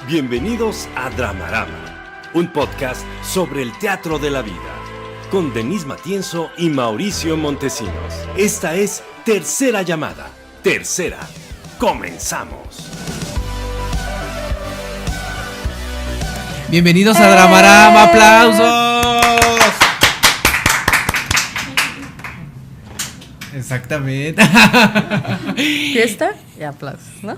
Bienvenidos a Dramarama, un podcast sobre el teatro de la vida, con Denise Matienzo y Mauricio Montesinos. Esta es Tercera Llamada. Tercera. Comenzamos. Bienvenidos a Dramarama, ¡aplausos! Exactamente. Fiesta y aplausos, ¿no?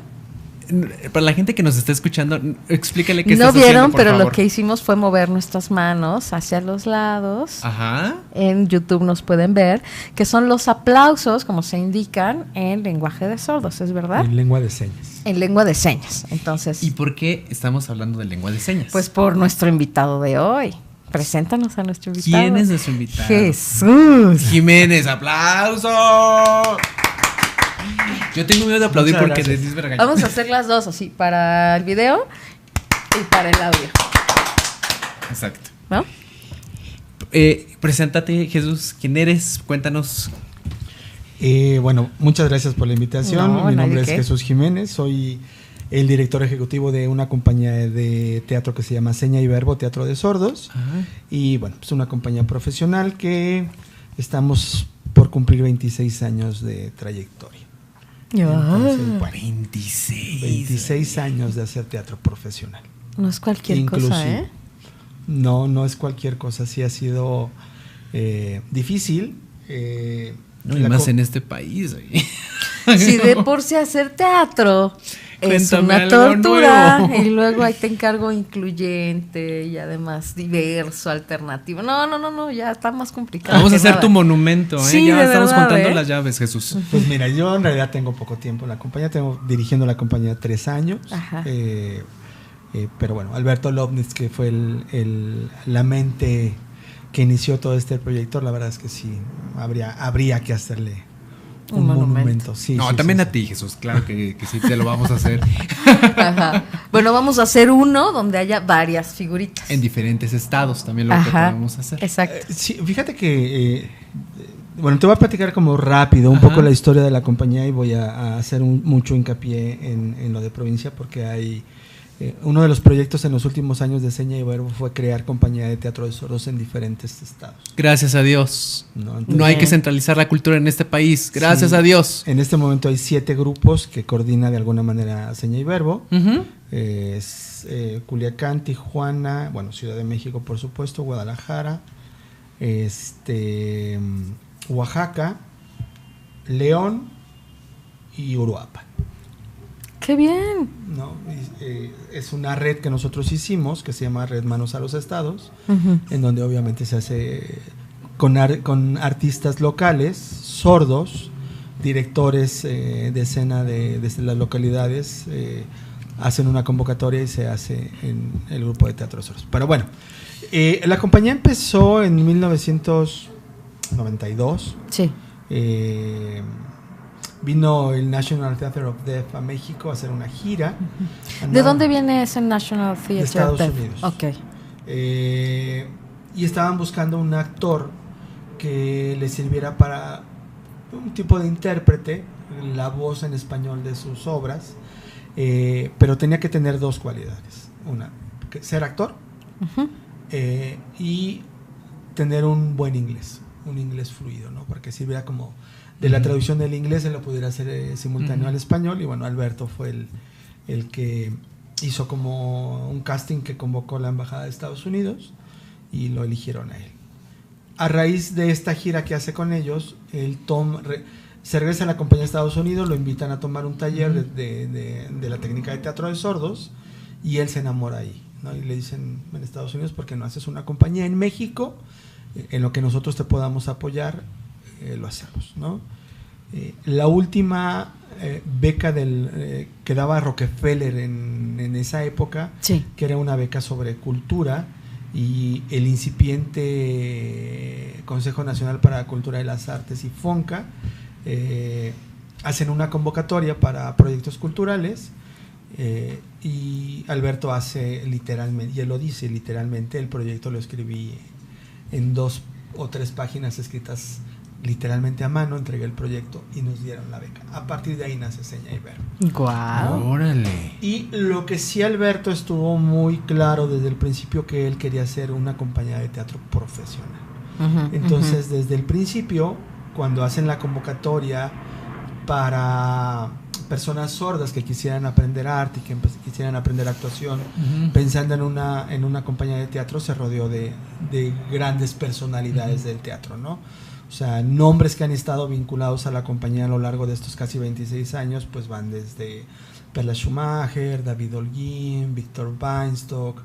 Para la gente que nos está escuchando, explícale qué No estás vieron, haciendo, por pero favor. lo que hicimos fue mover nuestras manos hacia los lados. Ajá. En YouTube nos pueden ver, que son los aplausos, como se indican, en lenguaje de sordos, ¿es verdad? En lengua de señas. En lengua de señas. Entonces, ¿Y por qué estamos hablando de lengua de señas? pues por nuestro invitado de hoy. Preséntanos a nuestro invitado. ¿Quién es nuestro invitado? Jesús Jiménez, ¡aplausos! Yo tengo miedo de aplaudir Muchas porque gracias. Denise me regaña. Vamos a hacer las dos, así, para el video y para el audio, Exacto. ¿no? Preséntate, Jesús. ¿Quién eres? Cuéntanos. Bueno, muchas gracias por la invitación. No, Mi nombre ¿de es qué? Jesús Jiménez. Soy el director ejecutivo de una compañía de teatro que se llama Seña y Verbo Teatro de Sordos. Ajá. Y bueno, es una compañía profesional que estamos por cumplir 26 años de trayectoria. Entonces, bueno, 26 años de hacer teatro profesional. No es cualquier cosa, Inclusive. ¿eh? No es cualquier cosa. Sí ha sido difícil. No, y La más co- en este país. Oye. Si de por sí hacer teatro es Cuéntame una algo tortura nuevo. y luego ahí te encargo incluyente y además diverso, alternativo. No, ya está más complicado. Vamos a que hacer nada. tu monumento, ¿eh? Sí, Ya de estamos verdad, contando ¿eh? las llaves, Jesús. Pues mira, yo en realidad tengo poco tiempo en la compañía, tengo dirigiendo la compañía 3 años. Ajá. Pero bueno, Alberto Lobnitz, que fue la mente que inició todo este proyecto, la verdad es que sí, habría que hacerle Un un monumento. monumento. Sí, No, sí, también sí, a sí. ti, Jesús. Claro que sí, te lo vamos a hacer Ajá. Bueno, vamos a hacer uno donde haya varias figuritas. en diferentes estados. También lo que Ajá. podemos hacer. Exacto. Sí, fíjate que, bueno, te voy a platicar como rápido un Ajá. poco la historia de la compañía y voy a hacer mucho hincapié en lo de provincia porque hay uno de los proyectos en los últimos años de Seña y Verbo fue crear compañía de teatro de sordos en diferentes estados. Gracias a Dios. ¿No? No hay Bien. que centralizar la cultura en este país. Gracias Sí. a Dios. En este momento hay 7 grupos que coordina de alguna manera Seña y Verbo. Ujú. Es Culiacán, Tijuana, bueno, Ciudad de México, por supuesto, Guadalajara, Oaxaca, León y Uruapan. ¡Qué bien! ¿No? Es una red que nosotros hicimos que se llama Red Manos a los Estados, Ujú. en donde obviamente se hace con artistas locales, sordos, directores de escena desde las localidades, hacen una convocatoria y se hace en el grupo de teatro de sordos. Pero bueno, la compañía empezó en 1992. Sí. Vino el National Theatre of Deaf a México a hacer una gira. ¿De dónde viene ese National Theatre? De Estados Deaf? Unidos. Ok. Y estaban buscando un actor que le sirviera para un tipo de intérprete, la voz en español de sus obras, pero tenía que tener 2 cualidades. Una, ser actor Ujú. y tener un buen inglés, un inglés fluido, ¿no? Para que sirviera como de la traducción del inglés, él lo pudiera hacer simultáneo al español. Y bueno, Alberto fue el que hizo como un casting que convocó la Embajada de Estados Unidos y lo eligieron a él. A raíz de esta gira que hace con ellos, él se regresa a la compañía de Estados Unidos, lo invitan a tomar un taller de la técnica de teatro de sordos y él se enamora ahí, ¿no? Y le dicen en Estados Unidos, ¿por qué no haces una compañía en México? En lo que nosotros te podamos apoyar, lo hacemos, ¿no? La última beca que daba Rockefeller en esa época, Sí. que era una beca sobre cultura, y el incipiente Consejo Nacional para la Cultura de las Artes y FONCA hacen una convocatoria para proyectos culturales, y Alberto hace literalmente, y él lo dice literalmente, el proyecto lo escribí en 2 o 3 páginas escritas literalmente a mano, entregué el proyecto y nos dieron la beca. A partir de ahí nace Seña y Verbo. Guau. Órale. Y lo que sí Alberto estuvo muy claro desde el principio, que él quería hacer una compañía de teatro profesional. Entonces, desde el principio, cuando hacen la convocatoria para personas sordas que quisieran aprender arte y que quisieran aprender actuación, pensando en una compañía de teatro, se rodeó de grandes personalidades del teatro, ¿no? O sea, nombres que han estado vinculados a la compañía a lo largo de estos casi 26 años, pues van desde Perla Schumacher, David Holguín, Víctor Weinstock,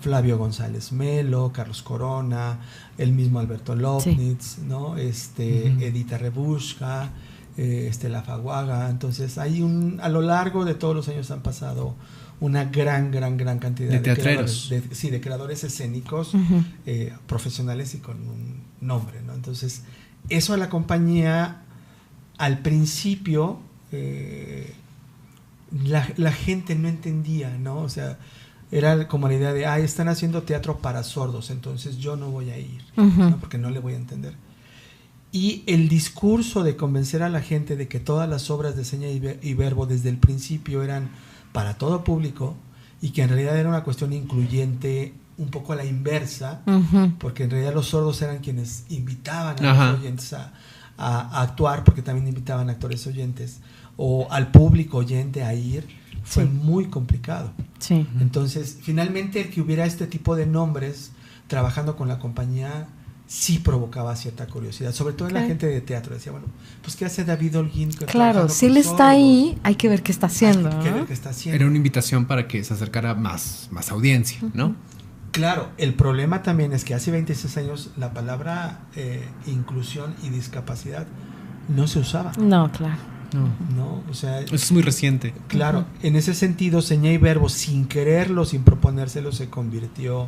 Flavio González Melo, Carlos Corona, el mismo Alberto Lopnitz, sí, ¿no? Edita Rebushka, Estela Faguaga. Entonces, a lo largo de todos los años han pasado una gran cantidad de teatreros. De creadores escénicos, profesionales y con un nombre, ¿no? Entonces, eso a la compañía, al principio, la gente no entendía, ¿no? O sea, era como la idea de, están haciendo teatro para sordos, entonces yo no voy a ir, ¿no? Porque no le voy a entender. Y el discurso de convencer a la gente de que todas las obras de Seña y Verbo desde el principio eran para todo público y que en realidad era una cuestión incluyente, un poco a la inversa, porque en realidad los sordos eran quienes invitaban a los oyentes a actuar, porque también invitaban a actores oyentes, o al público oyente a ir, fue muy complicado. Sí. Entonces, finalmente, el que hubiera este tipo de nombres trabajando con la compañía sí provocaba cierta curiosidad, sobre todo en la gente de teatro. Decía, bueno, pues ¿qué hace David Holguín? Claro, si él está ahí, hay que ver qué está haciendo. Hay que ver qué está haciendo. Era una invitación para que se acercara más audiencia, ¿no? Claro, el problema también es que hace 26 años la palabra inclusión y discapacidad no se usaba. No, claro. No, o sea, eso es muy reciente. Claro, en ese sentido, Seña y Verbo, sin quererlo, sin proponérselo, se convirtió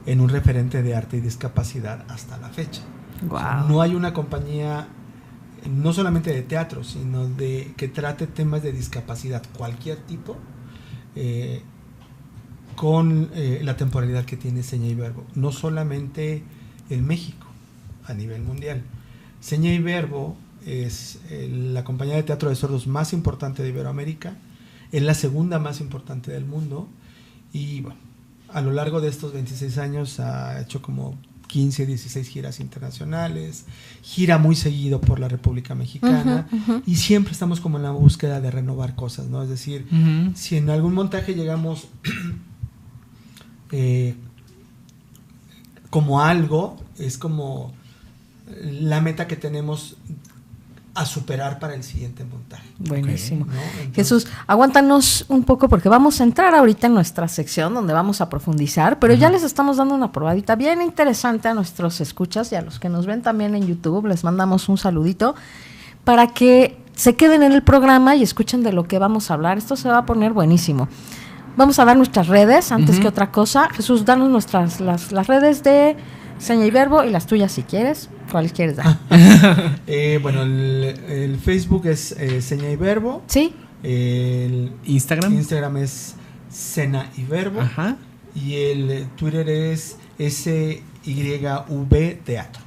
en un referente de arte y discapacidad hasta la fecha. Wow. O sea, no hay una compañía, no solamente de teatro, sino de que trate temas de discapacidad, cualquier tipo, con la temporalidad que tiene Seña y Verbo, no solamente en México, a nivel mundial. Seña y Verbo es la compañía de teatro de sordos más importante de Iberoamérica, es la segunda más importante del mundo, y bueno, a lo largo de estos 26 años ha hecho como 15, 16 giras internacionales, gira muy seguido por la República Mexicana, y siempre estamos como en la búsqueda de renovar cosas, ¿no? Es decir, si en algún montaje llegamos como algo, es como la meta que tenemos a superar para el siguiente montaje. Buenísimo. ¿No? Entonces, Jesús, aguántanos un poco porque vamos a entrar ahorita en nuestra sección donde vamos a profundizar, pero ya les estamos dando una probadita bien interesante a nuestros escuchas y a los que nos ven también en YouTube. Les mandamos un saludito para que se queden en el programa y escuchen de lo que vamos a hablar. Esto se va a poner buenísimo. Vamos a dar nuestras redes antes que otra cosa. Jesús, danos las redes de Seña y Verbo y las tuyas si quieres. ¿Cuáles quieres dar? Bueno, el Facebook es Seña y Verbo. Sí. El Instagram es Sena y Verbo. Ajá. Y el Twitter es SYV Teatro.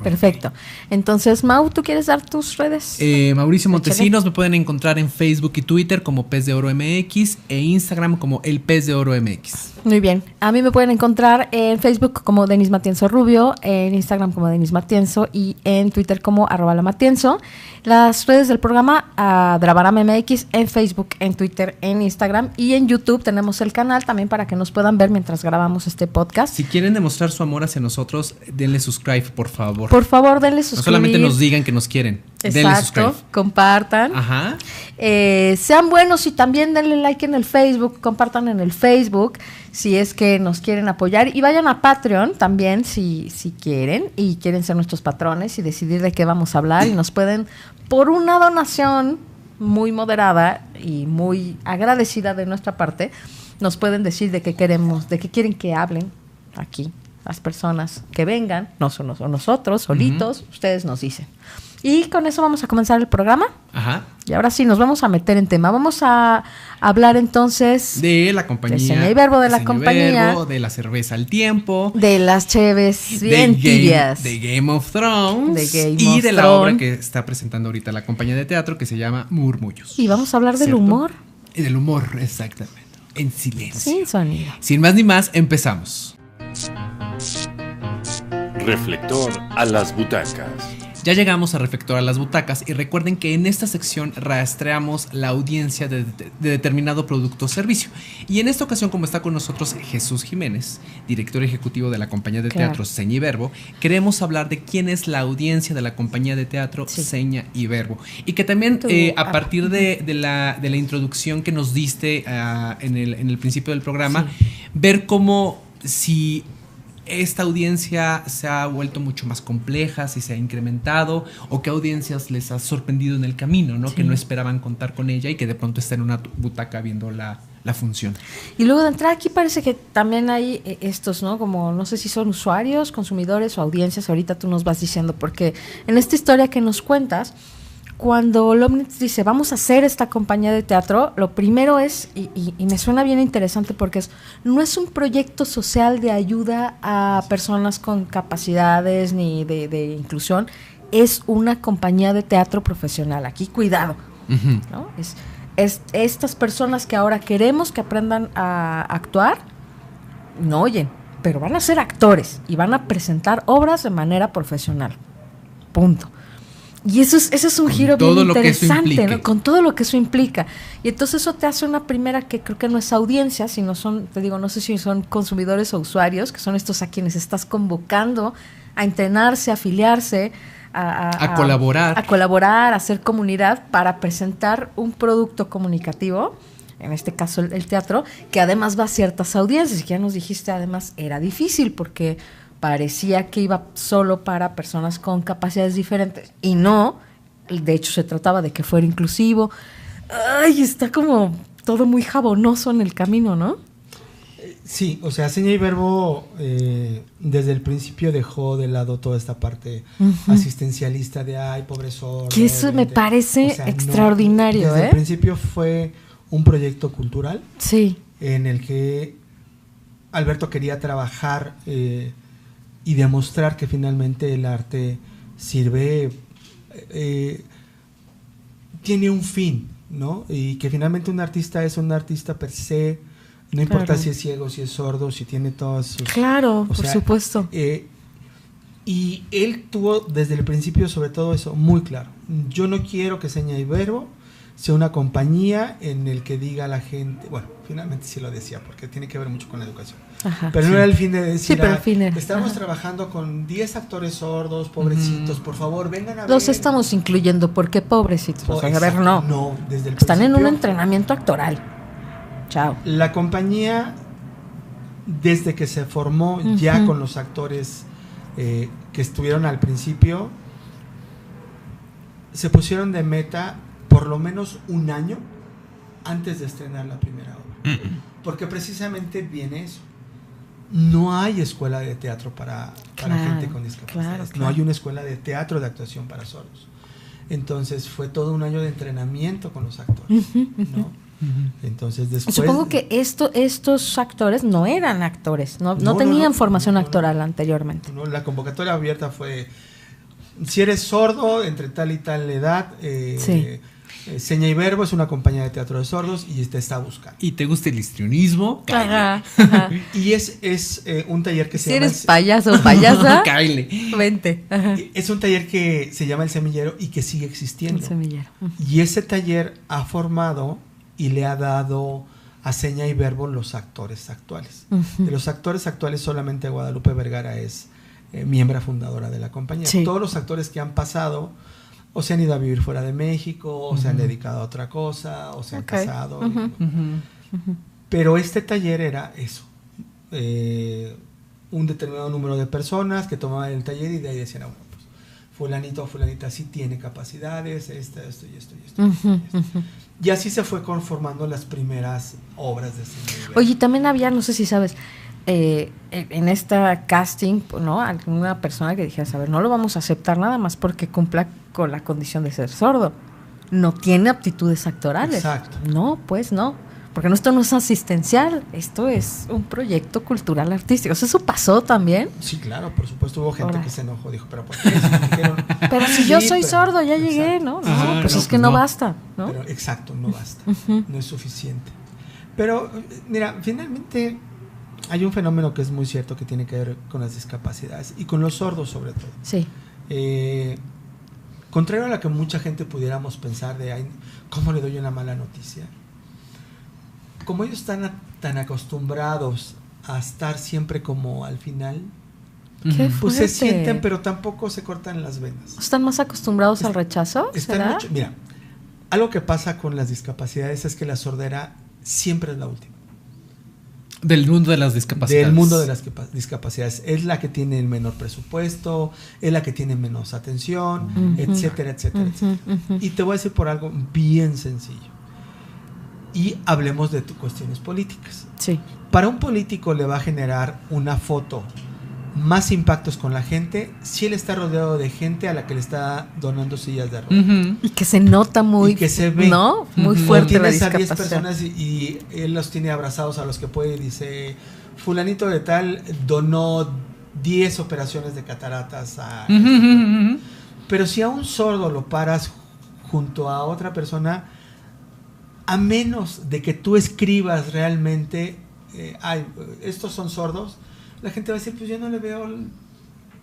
Perfecto. Entonces, Mau, ¿tú quieres dar tus redes? Mauricio Montesinos, me pueden encontrar en Facebook y Twitter como Pez de Oro MX e Instagram como El Pez de Oro MX. Muy bien. A mí me pueden encontrar en Facebook como Denis Matienzo Rubio, en Instagram como Denis Matienzo y en Twitter como @lamatienzo. Las redes del programa, Drabaram MX, en Facebook, en Twitter, en Instagram y en YouTube tenemos el canal también para que nos puedan ver mientras grabamos este podcast. Si quieren demostrar su amor hacia nosotros, denle subscribe, por favor. Por favor, denle suscribir. No solamente nos digan que nos quieren. Denle subscribe. Exacto, compartan. Ajá. Sean buenos y también denle like en el Facebook, compartan en el Facebook si es que nos quieren apoyar y vayan a Patreon también si quieren y quieren ser nuestros patrones y decidir de qué vamos a hablar y nos pueden, por una donación muy moderada y muy agradecida de nuestra parte, nos pueden decir de qué queremos, de qué quieren que hablen aquí las personas que vengan, no son nosotros solitos, ustedes nos dicen. Y con eso vamos a comenzar el programa. Ajá. Y ahora sí, nos vamos a meter en tema. Vamos a hablar entonces de la compañía. De Seña y Verbo, de la Seña y compañía. Verbo, de la cerveza al tiempo. De las cheves bien tibias. De Game of Thrones. Y de la obra que está presentando ahorita la compañía de teatro que se llama Murmullos. Y vamos a hablar del humor. Y del humor, exactamente. En silencio. Sin sonido. Sin más ni más, empezamos. Reflector a las butacas. Ya llegamos a Reflector a las butacas y recuerden que en esta sección rastreamos la audiencia de determinado producto o servicio. Y en esta ocasión, como está con nosotros Jesús Jiménez, director ejecutivo de la compañía de teatro Seña y Verbo, queremos hablar de quién es la audiencia de la compañía de teatro Seña y Verbo. Y que también a partir de la introducción que nos diste en el principio del programa, ver cómo si esta audiencia se ha vuelto mucho más compleja, si se ha incrementado, o qué audiencias les ha sorprendido en el camino, ¿no? Que no esperaban contar con ella y que de pronto está en una butaca viendo la función. Y luego de entrar aquí parece que también hay estos, ¿no? Como no sé si son usuarios, consumidores o audiencias, ahorita tú nos vas diciendo, porque en esta historia que nos cuentas, cuando Lomnitz dice, vamos a hacer esta compañía de teatro, lo primero es, y me suena bien interesante porque no es un proyecto social de ayuda a personas con capacidades ni de inclusión, es una compañía de teatro profesional. Aquí, cuidado, ¿no? Es estas personas que ahora queremos que aprendan a actuar, no oyen, pero van a ser actores y van a presentar obras de manera profesional. Punto. Y eso es un giro bien interesante, ¿no? Con todo lo que eso implica. Y entonces eso te hace una primera que creo que no es audiencia, sino son, te digo, no sé si son consumidores o usuarios, que son estos a quienes estás convocando a entrenarse, a afiliarse, a colaborar. A colaborar, a hacer comunidad para presentar un producto comunicativo, en este caso el teatro, que además va a ciertas audiencias. Que ya nos dijiste, además, era difícil porque parecía que iba solo para personas con capacidades diferentes y no, de hecho se trataba de que fuera inclusivo. Ay, está como todo muy jabonoso en el camino, ¿no? Sí, o sea, Seña y Verbo desde el principio dejó de lado toda esta parte asistencialista de ay, pobre sordo. Que eso me parece extraordinario, desde el principio fue un proyecto cultural en el que Alberto quería trabajar y demostrar que finalmente el arte sirve, tiene un fin, ¿no? Y que finalmente un artista es un artista per se, no importa si es ciego, si es sordo, si tiene todas sus... Claro, por supuesto. Y él tuvo desde el principio sobre todo eso muy claro. Yo no quiero que Seña y Verbo sea una compañía en el que diga a la gente, bueno, finalmente sí lo decía, porque tiene que ver mucho con la educación. Ajá, pero no era el fin de decir, estamos trabajando con 10 actores sordos, pobrecitos, por favor, vengan a ver. Los estamos incluyendo, ¿por qué pobrecitos? O sea, a ver, no. No, desde el Están en un entrenamiento actoral. Chao. La compañía, desde que se formó ya con los actores que estuvieron al principio, se pusieron de meta por lo menos un año antes de estrenar la primera obra. Porque precisamente viene eso. No hay escuela de teatro para gente con discapacidades. No hay una escuela de teatro de actuación para sordos. Entonces fue todo un año de entrenamiento con los actores, ¿no? Entonces después... Supongo que estos actores no eran actores, no tenían formación actoral anteriormente. No, la convocatoria abierta fue, si eres sordo, entre tal y tal edad... Seña y Verbo es una compañía de teatro de sordos y te está buscando. ¿Y te gusta el histrionismo? Ajá. Y es un taller que se llama... Si eres payaso o payasa, cáile. Vente. Ajá. Es un taller que se llama El Semillero y que sigue existiendo. El Semillero. Y ese taller ha formado y le ha dado a Seña y Verbo los actores actuales. De los actores actuales solamente Guadalupe Vergara es miembro fundadora de la compañía. Todos los actores que han pasado... o se han ido a vivir fuera de México, o se han dedicado a otra cosa, o se han casado. Pero este taller era eso. Un determinado número de personas que tomaban el taller y de ahí decían, bueno, pues fulanito o fulanita sí tiene capacidades, esto y esto. Y así se fue conformando las primeras obras de cine. Oye, también había, no sé si sabes, en esta casting, ¿no? Alguna persona que dijera, a ver, no lo vamos a aceptar nada más porque cumpla con la condición de ser sordo. No tiene aptitudes actorales. Exacto. No, pues no. Porque esto no es asistencial, esto es un proyecto cultural artístico. O sea, ¿eso pasó también? Sí, claro, por supuesto. Hubo gente Ahora. que se enojó, dijo, pero ¿por qué? Dijeron, Pero si yo soy sordo, ya llegué, exacto. ¿no? Ajá, No, pues no, es que pues no no. basta, ¿no? Pero, exacto, no basta. No es suficiente. Pero, mira, finalmente hay un fenómeno que es muy cierto que tiene que ver con las discapacidades y con los sordos sobre todo. Sí. Contrario a lo que mucha gente pudiéramos pensar de, ay, ¿cómo le doy una mala noticia? Como ellos están tan acostumbrados a estar siempre como al final, Qué pues fuerte. se sienten, pero tampoco se cortan las venas. ¿Están más acostumbrados al rechazo? Están ¿Será? mucho, mira, algo que pasa con las discapacidades es que la sordera siempre es la última. Del mundo de las discapacidades. Del mundo de las discapacidades. Es la que tiene el menor presupuesto, es la que tiene menos atención, etcétera, etcétera, etcétera. Y te voy a decir por algo bien sencillo. Y hablemos de cuestiones políticas. Sí. Para un político le va a generar una foto más impactos con la gente si él está rodeado de gente a la que le está donando sillas de ruedas. Ujú. Y que se nota muy, Y que se ve. ¿no? Muy Ujú. fuerte la Tienes a 10 discapacidad. personas y él los tiene abrazados a los que puede y dice, fulanito de tal donó 10 operaciones de cataratas a... Ujú, ujú, ujú. Pero si a un sordo lo paras junto a otra persona, a menos de que tú escribas realmente, estos son sordos, la gente va a decir, pues yo no le veo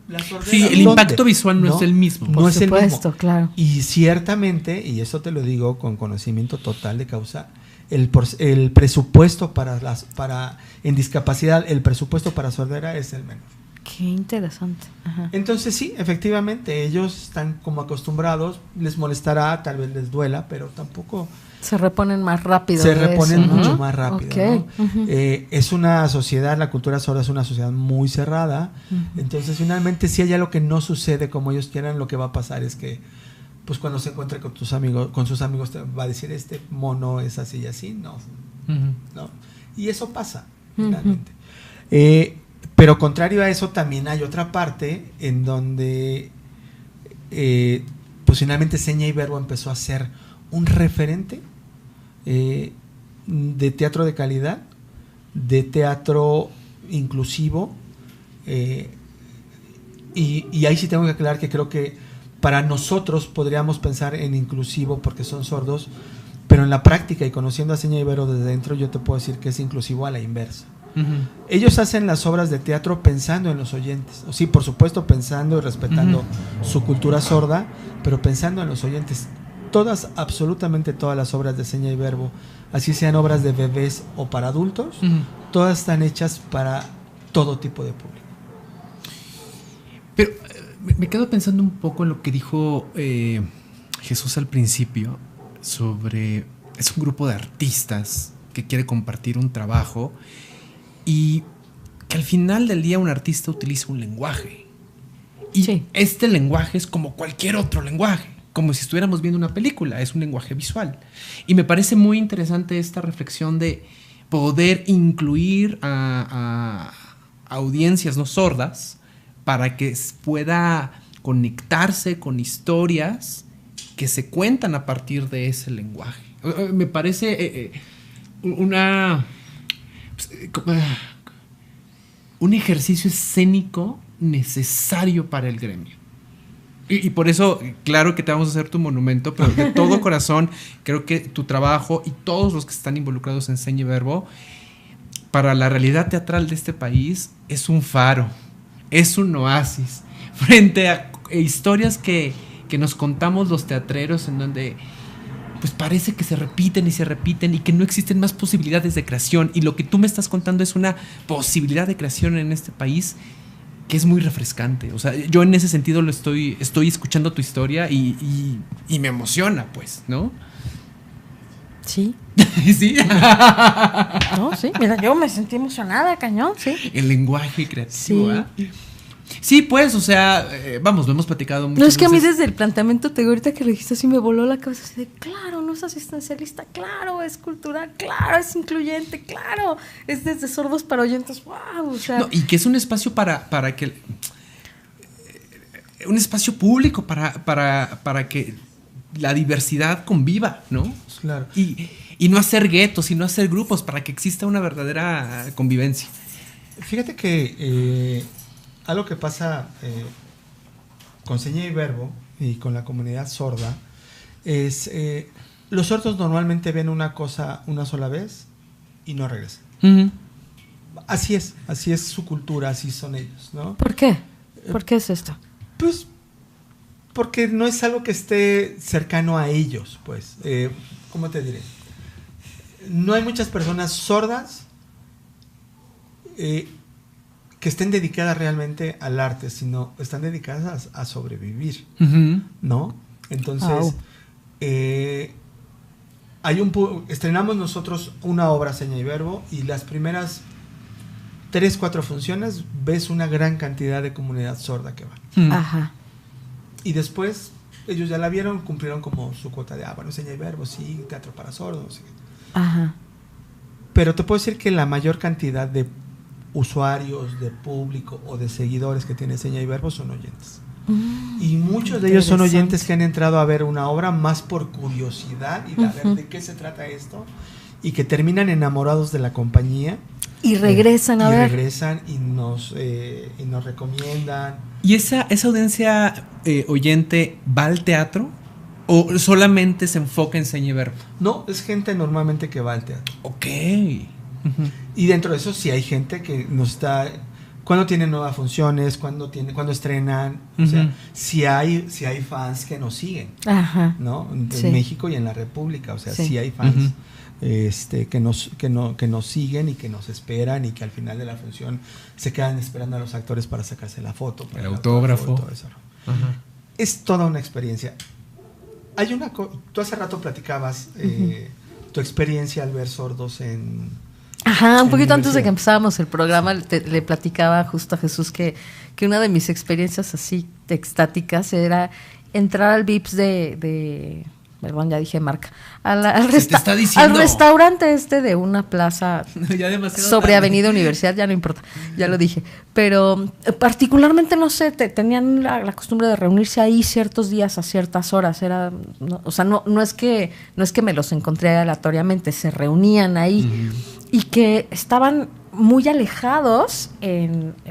la sordera. Sí, el ¿Dónde? impacto visual no es el mismo. No Por es el mismo. supuesto, claro. Y ciertamente, y eso te lo digo con conocimiento total de causa, el presupuesto en discapacidad, el presupuesto para sordera es el menor. Qué interesante. Ajá. Entonces sí, efectivamente, ellos están como acostumbrados, les molestará, tal vez les duela, pero tampoco Se reponen más rápido. se de reponen eso, ¿no? mucho más rápido. Ok. ¿no? Ujú. Es una sociedad, la cultura sorda es una sociedad muy cerrada, entonces finalmente si hay algo que no sucede como ellos quieran, lo que va a pasar es que pues cuando se encuentre con sus amigos te va a decir, este mono es así y así, no. Y eso pasa, finalmente. Pero contrario a eso, también hay otra parte en donde pues finalmente Seña y Verbo empezó a ser un referente de teatro de calidad, de teatro inclusivo, y ahí sí tengo que aclarar que creo que para nosotros podríamos pensar en inclusivo porque son sordos, pero en la práctica y conociendo a Seña y Verbo desde dentro, yo te puedo decir que es inclusivo a la inversa. Ellos hacen las obras de teatro pensando en los oyentes. Sí, por supuesto, pensando y respetando su cultura sorda, pero pensando en los oyentes. Absolutamente todas las obras de Seña y Verbo, así sean obras de bebés o para adultos, todas están hechas para todo tipo de público. Pero me quedo pensando un poco en lo que dijo Jesús al principio sobre... Es un grupo de artistas que quiere compartir un trabajo y que al final del día un artista utiliza un lenguaje. Y Sí. este lenguaje es como cualquier otro lenguaje, como si estuviéramos viendo una película, es un lenguaje visual. Y me parece muy interesante esta reflexión de poder incluir a audiencias no sordas para que pueda conectarse con historias que se cuentan a partir de ese lenguaje. Me parece un ejercicio escénico necesario para el gremio. Y por eso, claro que te vamos a hacer tu monumento, pero de todo corazón creo que tu trabajo y todos los que están involucrados en Seña y Verbo para la realidad teatral de este país es un faro, es un oasis frente a historias que nos contamos los teatreros en donde pues parece que se repiten y que no existen más posibilidades de creación, y lo que tú me estás contando es una posibilidad de creación en este país que es muy refrescante. O sea, yo en ese sentido lo estoy escuchando tu historia y me emociona, pues, ¿no? Sí. Sí. No, sí. Mira, yo me sentí emocionada, cañón, sí. El lenguaje creativo, Sí. ¿eh? Sí, pues, o sea, vamos, lo hemos platicado mucho. No, es que a mí desde el planteamiento ahorita que lo dijiste así me voló la cabeza así de, claro, no es asistencialista, claro, es cultural, claro, es incluyente, claro, es desde sordos para oyentes, wow, o sea. No, y que es un espacio para que... un espacio público para que la diversidad conviva, ¿no? Claro. Y no hacer guetos, y no hacer grupos, para que exista una verdadera convivencia. Fíjate que algo que pasa con Seña y Verbo y con la comunidad sorda es los sordos normalmente ven una cosa una sola vez y no regresan. Uh-huh. Así es su cultura, así son ellos, ¿no? ¿Por qué? ¿Por qué es esto? Pues porque no es algo que esté cercano a ellos, pues. ¿Cómo te diré? No hay muchas personas sordas que estén dedicadas realmente al arte, sino están dedicadas a sobrevivir, Uh-huh. ¿no? Entonces, estrenamos nosotros una obra Seña y Verbo, y las primeras 3-4 funciones ves una gran cantidad de comunidad sorda que va. Uh-huh. Ajá. Y después ellos ya la vieron, cumplieron como su cuota de, bueno, Seña y Verbo, sí, teatro para sordos. Sí. Ajá. Pero te puedo decir que la mayor cantidad de usuarios, de público o de seguidores que tiene Seña y Verbo son oyentes. Y muchos de ellos son oyentes que han entrado a ver una obra más por curiosidad y de ver de qué se trata esto, y que terminan enamorados de la compañía. Y regresan a ver. Y regresan y nos recomiendan. ¿Y esa audiencia oyente va al teatro? ¿O solamente se enfoca en Seña y Verbo? No, es gente normalmente que va al teatro. Ok. Uh-huh. Y dentro de eso sí hay gente que nos está... Cuando tienen nuevas funciones, cuando estrenan, Uh-huh. o sea, si hay fans que nos siguen, Ajá. ¿no? En Sí. México y en la República, o sea, Sí. sí hay fans Uh-huh. que nos siguen y que nos esperan, y que al final de la función se quedan esperando a los actores para sacarse la foto, para el autógrafo. y todo eso. Ajá. Es toda una experiencia. Tú hace rato platicabas tu experiencia al ver sordos en... Ajá, un poquito antes de universidad. que empezábamos el programa le platicaba justo a Jesús que una de mis experiencias así extáticas era entrar al Vips de perdón, ya dije marca, al Se te está diciendo. restaurante de una plaza Ya demasiado sobre tarde. Avenida Universidad, ya no importa, ya lo dije. Pero particularmente, no sé, tenían la costumbre de reunirse ahí ciertos días a ciertas horas. Era, o sea, no es que me los encontré aleatoriamente, se reunían ahí. Uh-huh. Y que estaban muy alejados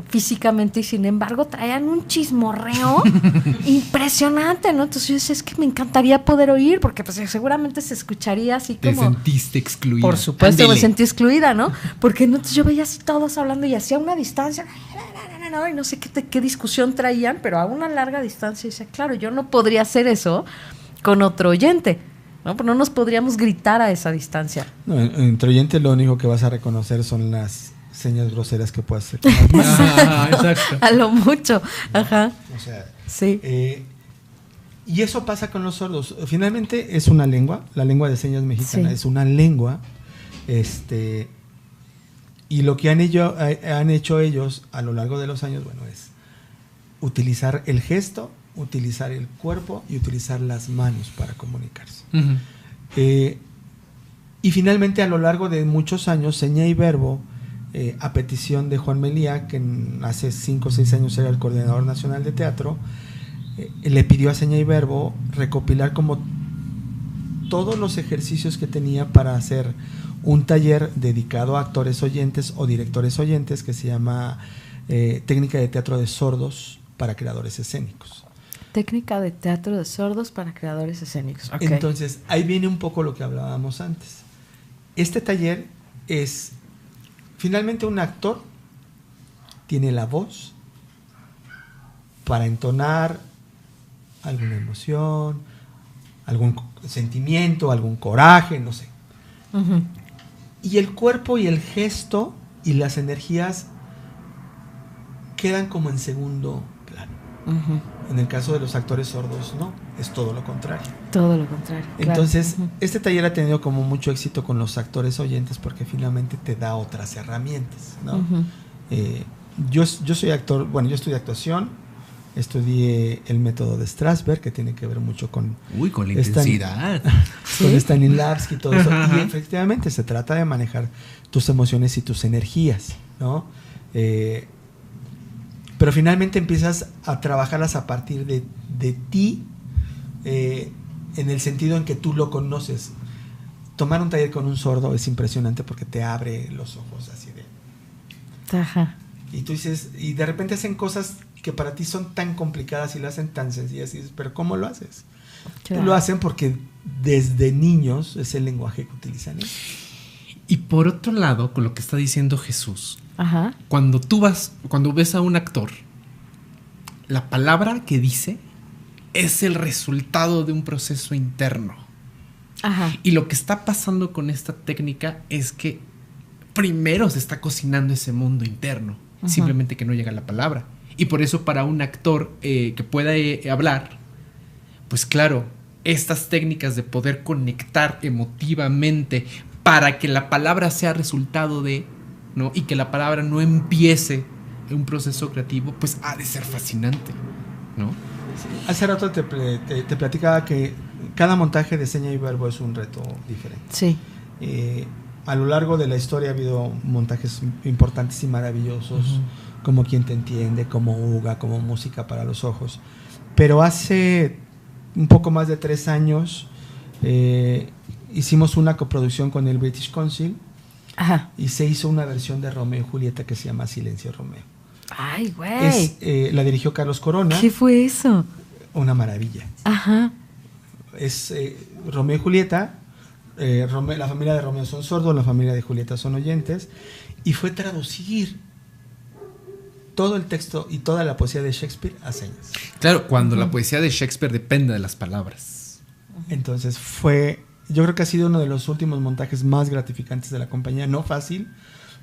físicamente, y sin embargo traían un chismorreo impresionante, ¿no? Entonces yo decía, es que me encantaría poder oír, porque pues seguramente se escucharía así Te como... sentiste excluida. Por supuesto, Ándele. me sentí excluida, ¿no? Porque entonces yo veía así todos hablando y hacía una distancia, y no sé qué discusión traían, pero a una larga distancia. Y decía, claro, yo no podría hacer eso con otro oyente, ¿no? Pero no nos podríamos gritar a esa distancia. No, entre oyentes lo único que vas a reconocer son las señas groseras que puedas hacer con las manos. Ah, exacto. A lo mucho, ajá. O sea, Sí. y eso pasa con los sordos. Finalmente es una lengua, la lengua de señas mexicana Sí. es una lengua, y lo que han hecho ellos a lo largo de los años, bueno, es utilizar el gesto, utilizar el cuerpo y utilizar las manos para comunicarse. Uh-huh. Y finalmente, a lo largo de muchos años, Seña y Verbo, a petición de Juan Melía, que hace 5 o 6 años era el coordinador nacional de teatro, le pidió a Seña y Verbo recopilar como todos los ejercicios que tenía para hacer un taller dedicado a actores oyentes o directores oyentes, que se llama Técnica de Teatro de Sordos para Creadores Escénicos. Técnica de teatro de sordos para creadores escénicos. Okay. Entonces, ahí viene un poco lo que hablábamos antes. Este taller es, finalmente, un actor tiene la voz para entonar alguna emoción, algún sentimiento, algún coraje, no sé. Uh-huh. Y el cuerpo y el gesto y las energías quedan como en segundo plano. Uh-huh. En el caso de los actores sordos, no, es todo lo contrario. Todo lo contrario. Entonces, claro. este taller ha tenido como mucho éxito con los actores oyentes, porque finalmente te da otras herramientas, ¿no? Uh-huh. yo soy actor, bueno, yo estudié actuación, estudié el método de Strasberg, que tiene que ver mucho con... Con la intensidad. Con Stanislavski y todo eso. Y efectivamente se trata de manejar tus emociones y tus energías, ¿no? Pero finalmente empiezas a trabajarlas a partir de ti, en el sentido en que tú lo conoces. Tomar un taller con un sordo es impresionante porque te abre los ojos así de... Ajá. Y tú dices, y de repente hacen cosas que para ti son tan complicadas y lo hacen tan sencillas y dices, pero ¿cómo lo haces? Claro. Lo hacen porque desde niños es el lenguaje que utilizan ellos. Y por otro lado, con lo que está diciendo Jesús, Ajá. cuando ves a un actor, la palabra que dice es el resultado de un proceso interno. Ajá. Y lo que está pasando con esta técnica es que primero se está cocinando ese mundo interno, simplemente que no llega la palabra. Y por eso para un actor que pueda hablar, pues claro, estas técnicas de poder conectar emotivamente para que la palabra sea resultado de, ¿no? Y que la palabra no empiece un proceso creativo, pues ha de ser fascinante, ¿no? Hace rato te platicaba que cada montaje de seña y verbo es un reto diferente. Sí. A lo largo de la historia ha habido montajes importantes y maravillosos, como Quien te entiende, como Uga, como Música para los ojos. Pero hace un poco más de 3 años hicimos una coproducción con el British Council. Ajá. Y se hizo una versión de Romeo y Julieta que se llama Silencio Romeo. Ay, güey. La dirigió Carlos Corona. ¿Qué fue eso? Una maravilla. Ajá. Es Romeo y Julieta. La familia de Romeo son sordos, la familia de Julieta son oyentes. Y fue traducir todo el texto y toda la poesía de Shakespeare a señas. Claro, cuando la poesía de Shakespeare depende de las palabras. Entonces yo creo que ha sido uno de los últimos montajes más gratificantes de la compañía. No fácil,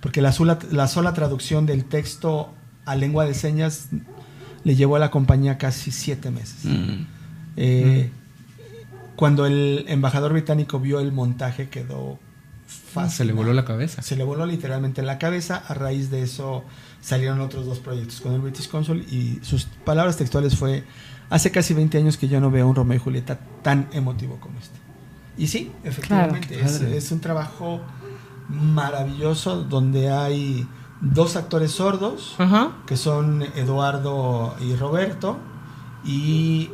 porque la sola traducción del texto a lengua de señas le llevó a la compañía casi 7 meses. Cuando el embajador británico vio el montaje quedó fácil. Se le voló la cabeza. Se le voló literalmente la cabeza. A raíz de eso salieron otros 2 proyectos con el British Council y sus palabras textuales fue: hace casi 20 años que yo no veo un Romeo y Julieta tan emotivo como este. Y sí, efectivamente, Claro. es un trabajo maravilloso donde hay 2 actores sordos, que son Eduardo y Roberto, y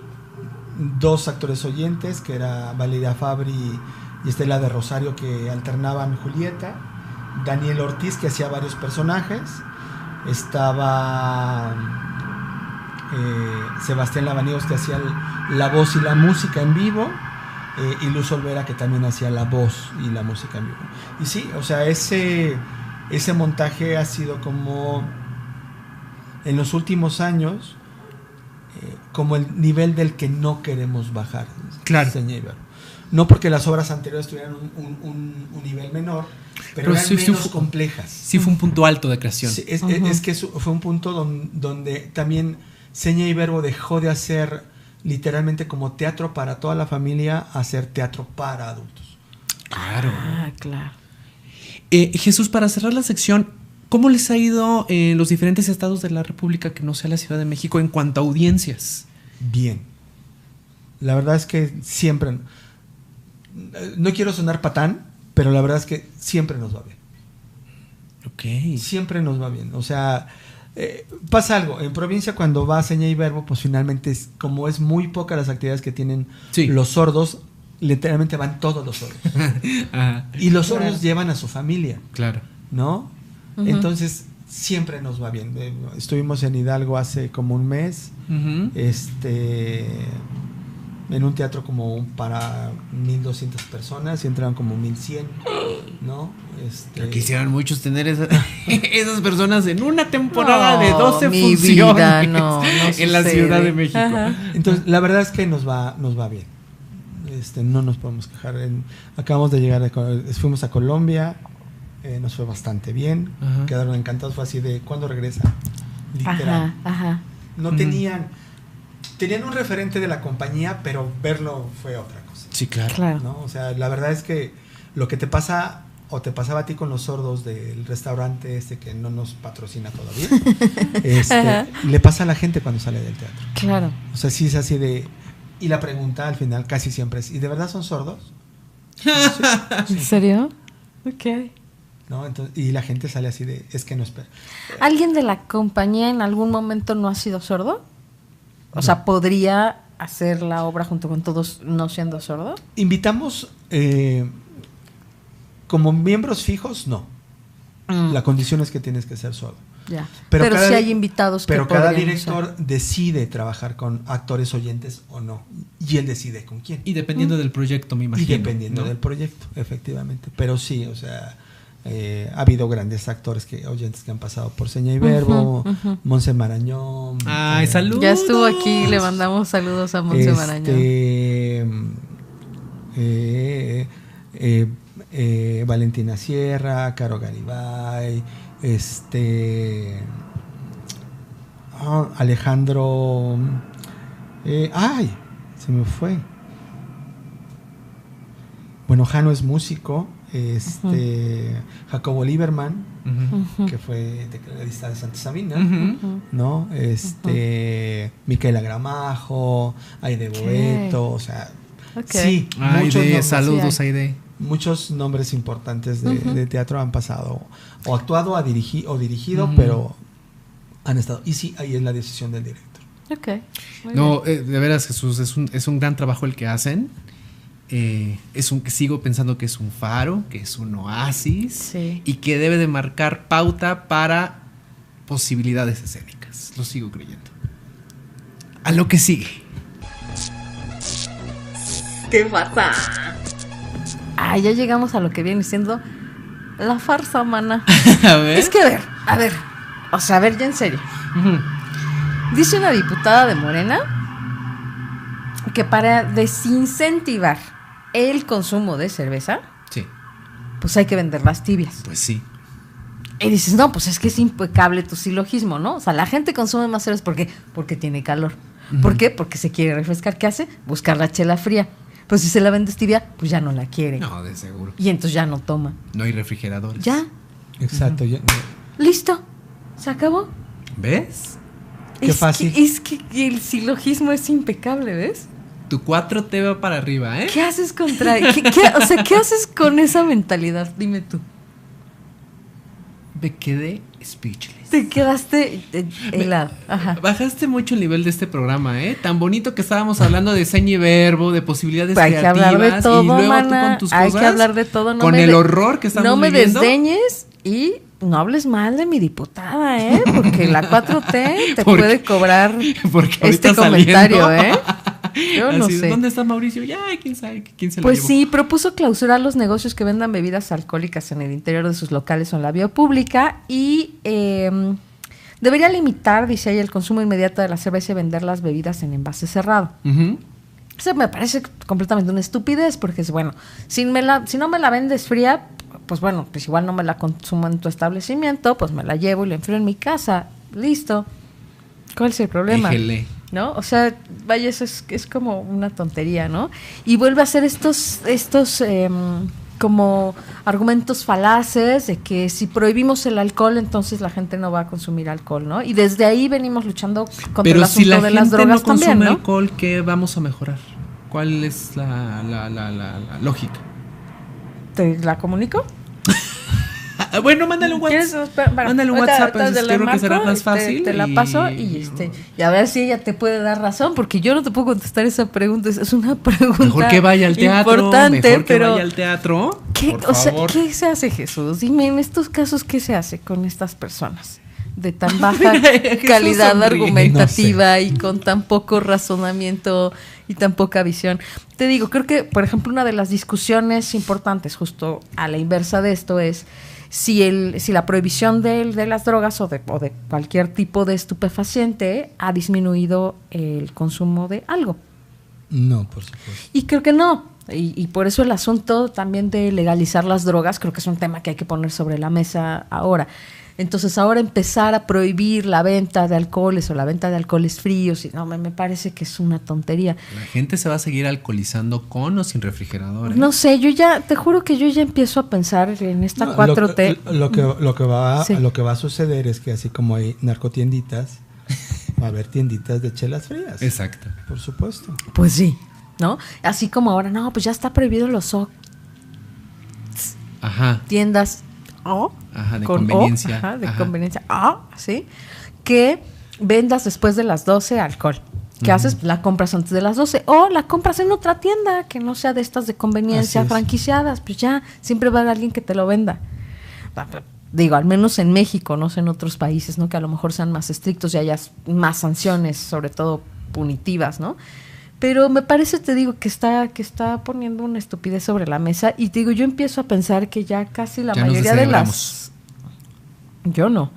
2 actores oyentes, que era Valeria Fabri y Estela de Rosario, que alternaban Julieta, Daniel Ortiz, que hacía varios personajes, estaba Sebastián Lavaniegos, que hacía la voz y la música en vivo, y Luz Olvera, que también hacía la voz y la música en vivo. Y sí, o sea, ese montaje ha sido como en los últimos años como el nivel del que no queremos bajar. Claro. No porque las obras anteriores tuvieran un nivel menor, pero eran menos complejas. Sí, fue un punto alto de creación. Sí, es que fue un punto donde también Seña y Verbo dejó de hacer literalmente como teatro para toda la familia a hacer teatro para adultos. Claro. Ah, claro. Jesús, para cerrar la sección, ¿cómo les ha ido en los diferentes estados de la República que no sea la Ciudad de México en cuanto a audiencias? Bien. La verdad es que siempre... No quiero sonar patán, pero la verdad es que siempre nos va bien. Ok. Siempre nos va bien. O sea, pasa algo. En provincia, cuando va Seña y Verbo, pues finalmente, como es muy poca las actividades que tienen los sordos, literalmente van todos los sordos. Y los sordos llevan a su familia. Claro. ¿No? Entonces, siempre nos va bien. Estuvimos en Hidalgo hace como un mes. En un teatro como para 1,200 personas y entraron como 1,100, ¿no? Quisieran muchos tener esas personas en una temporada de 12 mi funciones vida, no en la Ciudad de México. Entonces, la verdad es que nos va bien. No nos podemos quejar. Acabamos de llegar, fuimos a Colombia, nos fue bastante bien. Quedaron encantados. Fue así de, ¿cuándo regresa? Literal. No tenían un referente de la compañía, pero verlo fue otra cosa. Sí, claro. ¿No? O sea, la verdad es que lo que te pasa o te pasaba a ti con los sordos del restaurante que no nos patrocina todavía, le pasa a la gente cuando sale del teatro. Claro. O sea, sí es así de... Y la pregunta al final casi siempre es, ¿y de verdad son sordos? Sí. ¿En serio? Ok. ¿No? Entonces, y la gente sale así de, es que no espera. ¿Alguien de la compañía en algún momento no ha sido sordo? O sea, ¿podría hacer la obra junto con todos no siendo sordo? Invitamos, como miembros fijos, no. La condición es que tienes que ser sordo. Ya. Pero sí hay invitados que pero cada podrían director decide trabajar con actores oyentes o no. Y él decide con quién. Y dependiendo del proyecto, me imagino. Y dependiendo del proyecto, efectivamente. Pero sí, o sea, ha habido grandes actores oyentes que han pasado por Seña y Verbo, Monse Marañón. ¡Ay, saludos! Ya estuvo aquí, le mandamos saludos a Monse Marañón. Valentina Sierra, Caro Garibay, Alejandro, se me fue. Bueno, Jano es músico, Jacobo Lieberman, que fue tecladista de Santa Sabina, ¿no? Micaela Gramajo, Aide Boeto, o sea, sí, muchos nombres, saludos, Aide. Muchos nombres importantes de teatro han pasado o actuado o dirigido, pero han estado. Y sí, ahí es la decisión del director. Ok. No, de veras, Jesús, es un gran trabajo el que hacen. Sigo pensando que es un faro, que es un oasis, y que debe de marcar pauta para posibilidades escénicas. Lo sigo creyendo. A lo que sigue. ¿Qué pasa? Ya llegamos a lo que viene siendo la farsa, mana. A ver. Es que a ver, o sea, ya en serio. Dice una diputada de Morena que para desincentivar el consumo de cerveza, pues hay que vender las tibias. Pues sí. Y dices, no, pues es que es impecable tu silogismo, ¿no? O sea, la gente consume más cerveza porque tiene calor. ¿Por qué? Porque se quiere refrescar. ¿Qué hace? Buscar la chela fría. Pues si se la vendes tibia, pues ya no la quiere. No, de seguro. Y entonces ya no toma. No hay refrigeradores. Ya. Exacto. Listo. Se acabó. ¿Ves? Qué fácil. Es que el silogismo es impecable, ¿ves? Tu 4T va para arriba, ¿eh? ¿Qué haces ¿qué haces con esa mentalidad? Dime tú. Me quedé speechless. Te quedaste helado. Ajá. Bajaste mucho el nivel de este programa, ¿eh? Tan bonito que estábamos hablando de seña y verbo, de posibilidades hay creativas. Hay que hablar de todo, y luego mana. Tú con tus hay cosas. Que hablar de todo. Con el horror que estamos viviendo. No me desdeñes y no hables mal de mi diputada, ¿eh? Porque la 4T te puede cobrar este comentario, ¿eh? Yo no sé. ¿Dónde está Mauricio? Ya, quién sabe quién se lo Pues llevó. sí, propuso clausurar los negocios que vendan bebidas alcohólicas en el interior de sus locales o en la vía pública y debería limitar, dice ella, el consumo inmediato de la cerveza y vender las bebidas en envase cerrado. Eso me parece completamente una estupidez porque es bueno, si no me la vendes fría, pues bueno, pues igual no me la consumo en tu establecimiento, pues me la llevo y la enfrío en mi casa, listo. ¿Cuál es el problema? Déjele. ¿No? O sea, vaya, eso es como una tontería, ¿no? Y vuelve a hacer estos como argumentos falaces de que si prohibimos el alcohol, entonces la gente no va a consumir alcohol, ¿no? Y desde ahí venimos luchando contra el asunto de las drogas también, ¿no? Pero si la gente no consume alcohol, ¿qué vamos a mejorar? ¿Cuál es la lógica? ¿Te la comunico? Bueno, mándale un WhatsApp. Mándale un WhatsApp, creo que será más fácil. Te la paso y a ver si ella te puede dar razón, porque yo no te puedo contestar esa pregunta. Es una pregunta mejor que vaya al teatro, importante, mejor que pero vaya al teatro. Por favor. ¿Qué se hace, Jesús? Dime, en estos casos, ¿qué se hace con estas personas de tan baja calidad argumentativa y con tan poco razonamiento y tan poca visión? Te digo, creo que, por ejemplo, una de las discusiones importantes justo a la inversa de esto es si la prohibición de las drogas o de cualquier tipo de estupefaciente ha disminuido el consumo de algo. No, por supuesto. Y creo que no. Y por eso el asunto también de legalizar las drogas creo que es un tema que hay que poner sobre la mesa ahora. Entonces ahora empezar a prohibir la venta de alcoholes o la venta de alcoholes fríos, y no, me parece que es una tontería. La gente se va a seguir alcoholizando con o sin refrigerador. No sé, te juro que yo ya empiezo a pensar en esta 4T. Lo que va a suceder es que así como hay narcotienditas, va a haber tienditas de chelas frías. Exacto. Por supuesto. Pues sí, ¿no? Así como ahora, no, pues ya está prohibido los Ajá. tiendas Ajá, de conveniencia. Conveniencia. ¿Sí? Que vendas después de las 12 alcohol. ¿Qué haces? La compras antes de las 12 o la compras en otra tienda que no sea de estas de conveniencia franquiciadas. Pues ya, siempre va a haber alguien que te lo venda. Digo, al menos en México, no sé en otros países, ¿no? Que a lo mejor sean más estrictos y haya más sanciones, sobre todo punitivas, ¿no? Pero me parece, te digo, que está poniendo una estupidez sobre la mesa. Y te digo, yo empiezo a pensar que ya casi la mayoría de las... Yo no.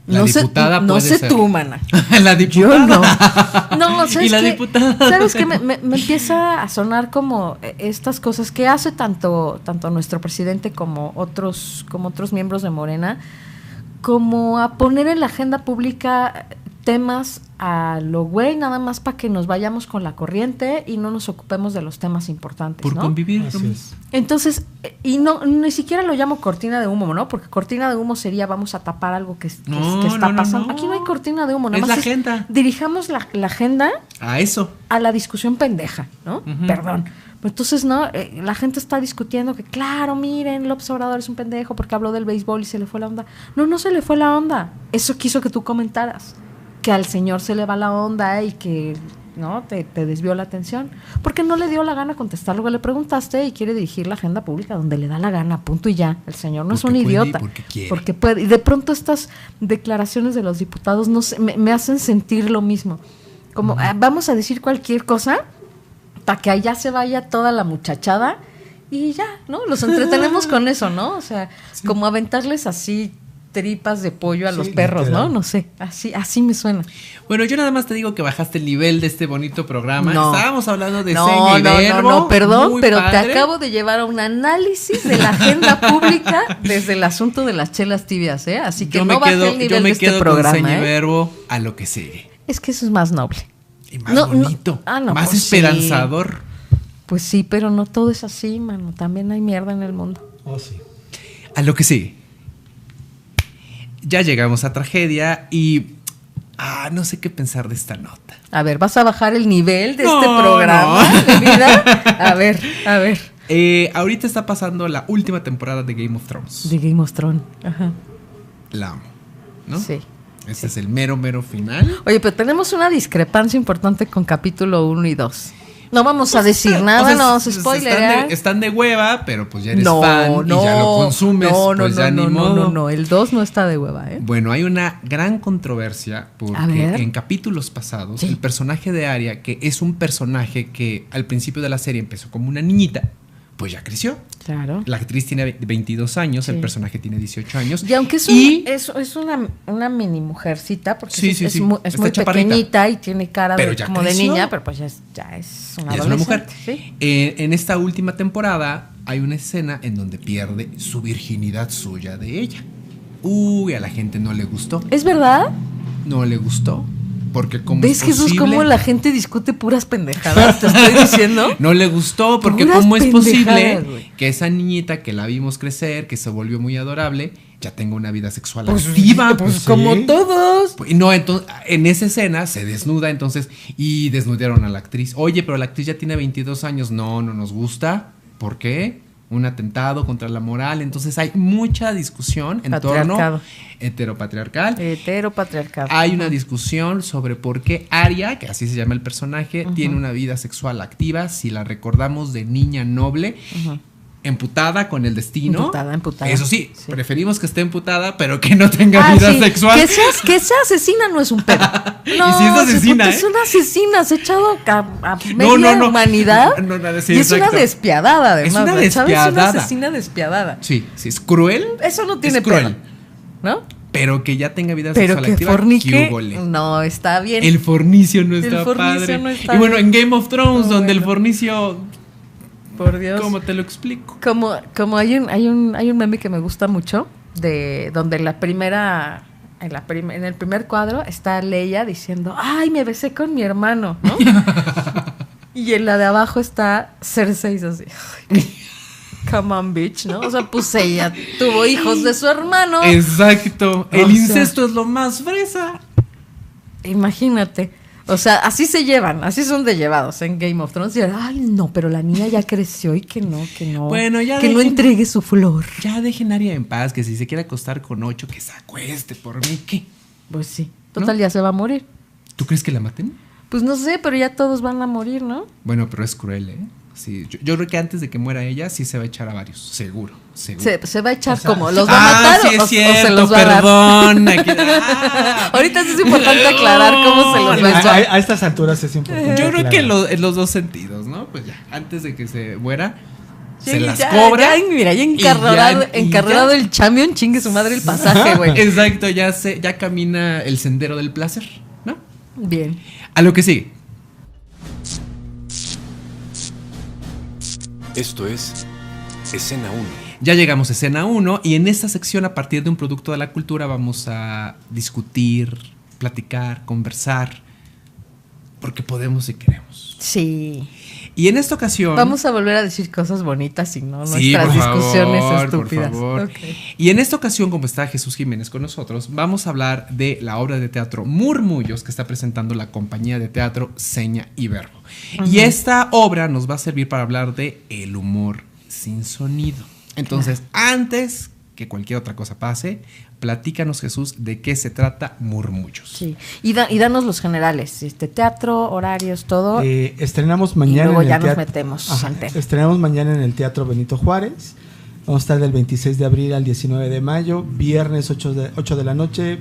La diputada no puede sé ser. tú, mana. La diputada. Yo no. No, ¿sabes ¿Y la qué? diputada? ¿Sabes qué? Me empieza a sonar como estas cosas que hace tanto nuestro presidente como otros miembros de Morena, como a poner en la agenda pública temas a lo güey, nada más para que nos vayamos con la corriente y no nos ocupemos de los temas importantes, Por ¿no? convivir. Así es. Entonces, y no, ni siquiera lo llamo cortina de humo, ¿no? Porque cortina de humo sería vamos a tapar algo que está pasando. No. Aquí no hay cortina de humo, nada Es más la agenda. Dirijamos la agenda A eso. a la discusión pendeja, ¿no? Ujú. Perdón. Entonces, ¿no? La gente está discutiendo que, claro, miren, López Obrador es un pendejo porque habló del béisbol y se le fue la onda. No se le fue la onda. Eso quiso que tú comentaras. Que al señor se le va la onda y que, ¿no? Te desvió la atención. Porque no le dio la gana contestar lo que le preguntaste y quiere dirigir la agenda pública donde le da la gana, punto y ya. El señor no es un Porque puede y idiota. porque quiere. Porque puede. Y de pronto estas declaraciones de los diputados no sé, me hacen sentir lo mismo. Como, vamos a decir cualquier cosa para que allá se vaya toda la muchachada y ya, ¿no? Los entretenemos con eso, ¿no? O sea, como aventarles así tripas de pollo a los perros, literal. ¿no? No sé, así me suena. Bueno, yo nada más te digo que bajaste el nivel de este bonito programa. No. Estábamos hablando de No, seña y verbo. no, perdón, muy pero padre. te acabo de llevar a un análisis de la agenda pública desde el asunto de las chelas tibias, ¿eh? Así que no bajé el nivel de este programa, con seña y ¿eh? verbo a lo que sigue. Es que eso es más noble. Y más bonito. No, más pues esperanzador. Sí. Pues sí, pero no todo es así, mano. También hay mierda en el mundo. Oh, sí. A lo que sigue. Ya llegamos a tragedia y no sé qué pensar de esta nota. A ver, ¿vas a bajar el nivel de No, este programa, no. mi vida? A ver. Ahorita está pasando la última temporada de Game of Thrones. De Game of Thrones. Ajá. La amo, ¿no? Sí. Este es el mero final. Oye, pero tenemos una discrepancia importante con capítulo 1 y 2. No vamos a decir O nada, sea, no vamos a spoilerear. están de hueva, pero pues ya eres fan y ya lo consumes, pues ya ni modo. No, el 2 no está de hueva, ¿eh? Bueno, hay una gran controversia A porque ver. en capítulos pasados Sí. el personaje de Arya, que es un personaje que al principio de la serie empezó como una niñita, pues ya creció. Claro. La actriz tiene 22 años, Sí. el personaje tiene 18 años. Y aunque es una mini mujercita, porque Sí, es sí. muy Está chaparrita. pequeñita y tiene cara Pero ya como de creció. niña, pero pues ya es una Ya es una mujer. adolescente, ¿sí? En esta última temporada hay una escena en donde pierde su virginidad suya de ella. Uy, a la gente no le gustó. ¿Es verdad? No le gustó. Porque como ¿Ves, es Jesús, posible, cómo la gente discute puras pendejadas? Te estoy diciendo. no le gustó porque Puras cómo es posible pendejadas, güey. que esa niñita que la vimos crecer, que se volvió muy adorable, ya tenga una vida sexual activa. Pues sí. como todos. Y no, entonces, en esa escena se desnuda, entonces, y desnudaron a la actriz. Oye, pero la actriz ya tiene 22 años. No nos gusta. ¿Por qué? Un atentado contra la moral. Entonces hay mucha discusión en torno heteropatriarcal. Heteropatriarcado. Hay una discusión sobre por qué Arya, que así se llama el personaje, tiene una vida sexual activa, si la recordamos de niña noble, emputada con el destino. Emputada. Eso sí, preferimos que esté emputada, pero que no tenga vida sí. sexual. Que sea asesina no es un pedo. No, Y si es asesina, es una asesina, se ha echado a No, media no. humanidad. Sí, y es exacto. una despiadada, además. Es una ¿sabes? despiadada. Es una asesina despiadada. Sí, es cruel. Eso no tiene es cruel. pedo, ¿no? Pero que ya tenga vida Pero sexual que activa. fornique, ¿qué hubole? no, está bien. El fornicio no El está fornicio padre. no está y bueno, bien. en Game of Thrones, No, donde el bueno. fornicio por Dios. ¿Cómo te lo explico? Como hay un meme que me gusta mucho, de donde en el primer cuadro está Leia diciendo, ay, me besé con mi hermano, ¿no? Y en la de abajo está Cersei así, come on, bitch, ¿no? O sea, pues ella tuvo hijos de su hermano. Exacto. El incesto es lo más fresa. Imagínate. O sea, así se llevan, así son de llevados en Game of Thrones. Y, ay, no, pero la niña ya creció y que no. Bueno, ya que no entregue su flor. Ya dejen a Arya en paz, que si se quiere acostar con 8, que se acueste por mí, ¿qué? Pues sí. Total, ¿No? ya se va a morir. ¿Tú crees que la maten? Pues no sé, pero ya todos van a morir, ¿no? Bueno, pero es cruel, ¿eh? Sí, yo creo que antes de que muera ella, sí se va a echar a varios. Seguro. Se va a echar, o sea, como, ¿los va a matar sí es o cierto, se los va a dar? perdón. Ahorita sí es importante aclarar cómo se los va a echar. A estas alturas es importante. Yo creo que aclarar. en los dos sentidos, ¿no? Pues ya, antes de que se muera, Sí, se las ya, cobra. Mira, ya encarrerado el camión, chingue su madre el pasaje, güey. Exacto, ya camina el sendero del placer, ¿no? Bien. A lo que sigue. Esto es Escena 1. Ya llegamos a escena 1 y en esta sección, a partir de un producto de la cultura, vamos a discutir, platicar, conversar, porque podemos y queremos. Sí. Y en esta ocasión... Vamos a volver a decir cosas bonitas y no Sí, nuestras por discusiones favor, estúpidas. por favor. Okay. Y en esta ocasión, como está Jesús Jiménez con nosotros, vamos a hablar de la obra de teatro Murmullos que está presentando la compañía de teatro Seña y Verbo. Y esta obra nos va a servir para hablar de el humor sin sonido. Entonces, antes que cualquier otra cosa pase, platícanos, Jesús, de qué se trata Murmullos. Sí. Y danos los generales, teatro, horarios, todo. Estrenamos mañana. Y luego en el ya nos teatro. metemos. Ajá, en tema. estrenamos mañana en el Teatro Benito Juárez. Vamos a estar del 26 de abril al 19 de mayo, viernes 8 de la noche,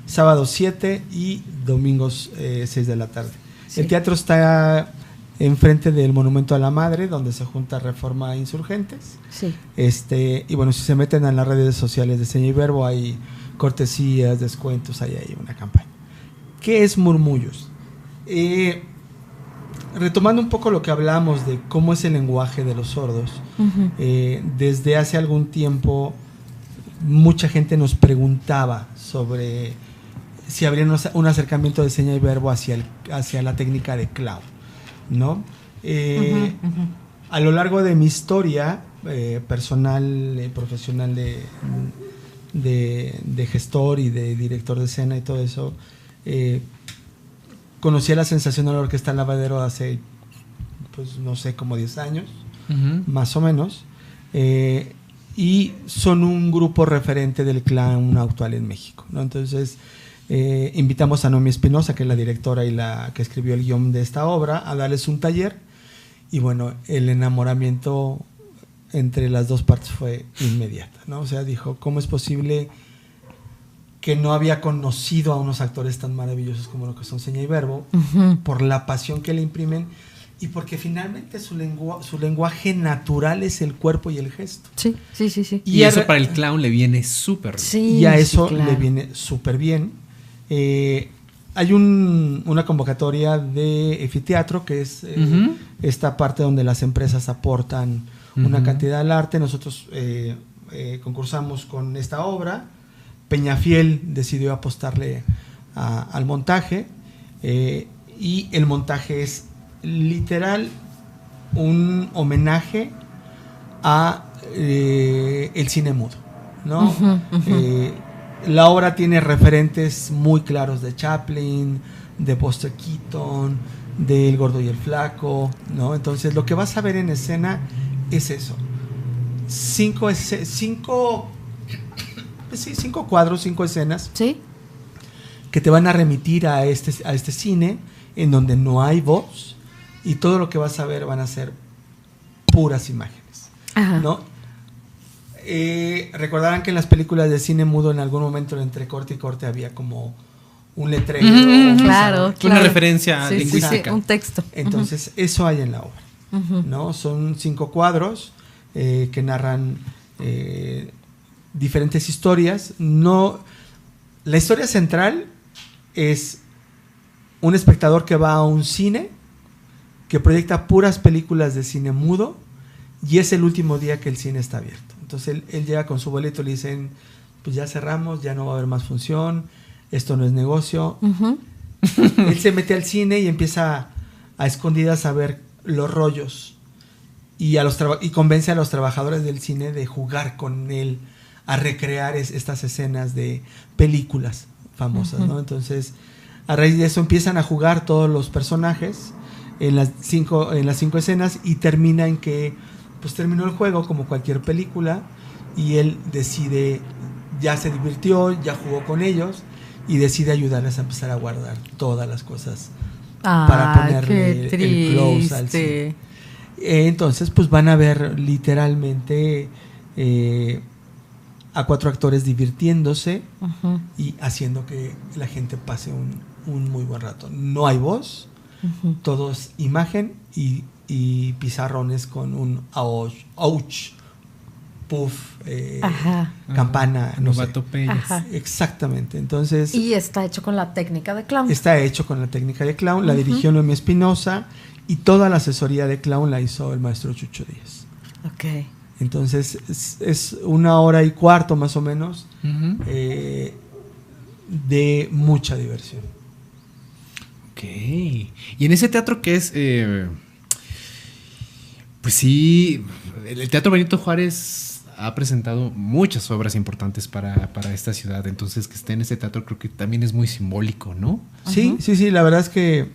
sábado 7 y domingos 6 de la tarde. Sí. El teatro está enfrente del Monumento a la Madre, donde se junta Reforma e Insurgentes. Sí. Y bueno, si se meten en las redes sociales de Seña y Verbo, hay cortesías, descuentos, hay una campaña. ¿Qué es Murmullos? Retomando un poco lo que hablamos de cómo es el lenguaje de los sordos, desde hace algún tiempo mucha gente nos preguntaba sobre si habría un acercamiento de Seña y Verbo hacia la técnica de clown, ¿no? A lo largo de mi historia personal, profesional de gestor y de director de escena y todo eso, conocí a la Sensación de la Orquesta Lavadero hace, pues no sé, como 10 años, más o menos, y son un grupo referente del clown actual en México, ¿no? Entonces invitamos a Noemí Espinosa, que es la directora y la que escribió el guión de esta obra, a darles un taller, y bueno, el enamoramiento entre las dos partes fue inmediato, ¿no? O sea, dijo, ¿cómo es posible que no había conocido a unos actores tan maravillosos como lo que son Seña y Verbo, por la pasión que le imprimen y porque finalmente su lenguaje natural es el cuerpo y el gesto? Sí. Y eso para el clown le viene súper bien. Sí, y a eso claro. le viene súper bien. Hay una convocatoria de Efiteatro, que es esta parte donde las empresas aportan una cantidad al arte. Nosotros concursamos con esta obra. Peñafiel decidió apostarle al montaje, y el montaje es literal un homenaje a el cine mudo, ¿no? La obra tiene referentes muy claros de Chaplin, de Buster Keaton, de El Gordo y el Flaco, ¿no? Entonces lo que vas a ver en escena es eso: cinco cuadros, 5 escenas, ¿sí? que te van a remitir a este cine en donde no hay voz, y todo lo que vas a ver van a ser puras imágenes. Ajá. ¿No? Recordarán que en las películas de cine mudo en algún momento entre corte y corte había como un letrero, Claro. Una referencia Sí, lingüística. un texto. Entonces eso hay en la obra, ¿no? Son 5 cuadros que narran diferentes historias. No, la historia central es un espectador que va a un cine que proyecta puras películas de cine mudo y es el último día que el cine está abierto. Entonces él llega con su boleto, le dicen, pues ya cerramos, ya no va a haber más función, esto no es negocio. Ujú. Él se mete al cine y empieza a escondidas a ver los rollos y convence a los trabajadores del cine de jugar con él, a recrear estas escenas de películas famosas, ¿no? Entonces, a raíz de eso empiezan a jugar todos los personajes en las 5 escenas y termina en que pues terminó el juego como cualquier película y él decide, ya se divirtió, ya jugó con ellos y decide ayudarles a empezar a guardar todas las cosas para ponerle el close al cine. Entonces pues van a ver literalmente a 4 actores divirtiéndose Ujú. y haciendo que la gente pase un muy buen rato. No hay voz, todo es imagen y pizarrones con un ouch, puff, Ajá. campana, no sé. Novatopeyas. Ajá. Exactamente. Entonces Y está hecho con la técnica de clown. está hecho con la técnica de clown, la dirigió Noemí Espinosa y toda la asesoría de clown la hizo el maestro Chucho Díaz. Ok. Entonces es 1 hora y cuarto más o menos Ujú. de mucha diversión. Ok. Y en ese teatro que es, pues sí, el Teatro Benito Juárez ha presentado muchas obras importantes para esta ciudad. Entonces, que esté en ese teatro creo que también es muy simbólico, ¿no? Sí, la verdad es que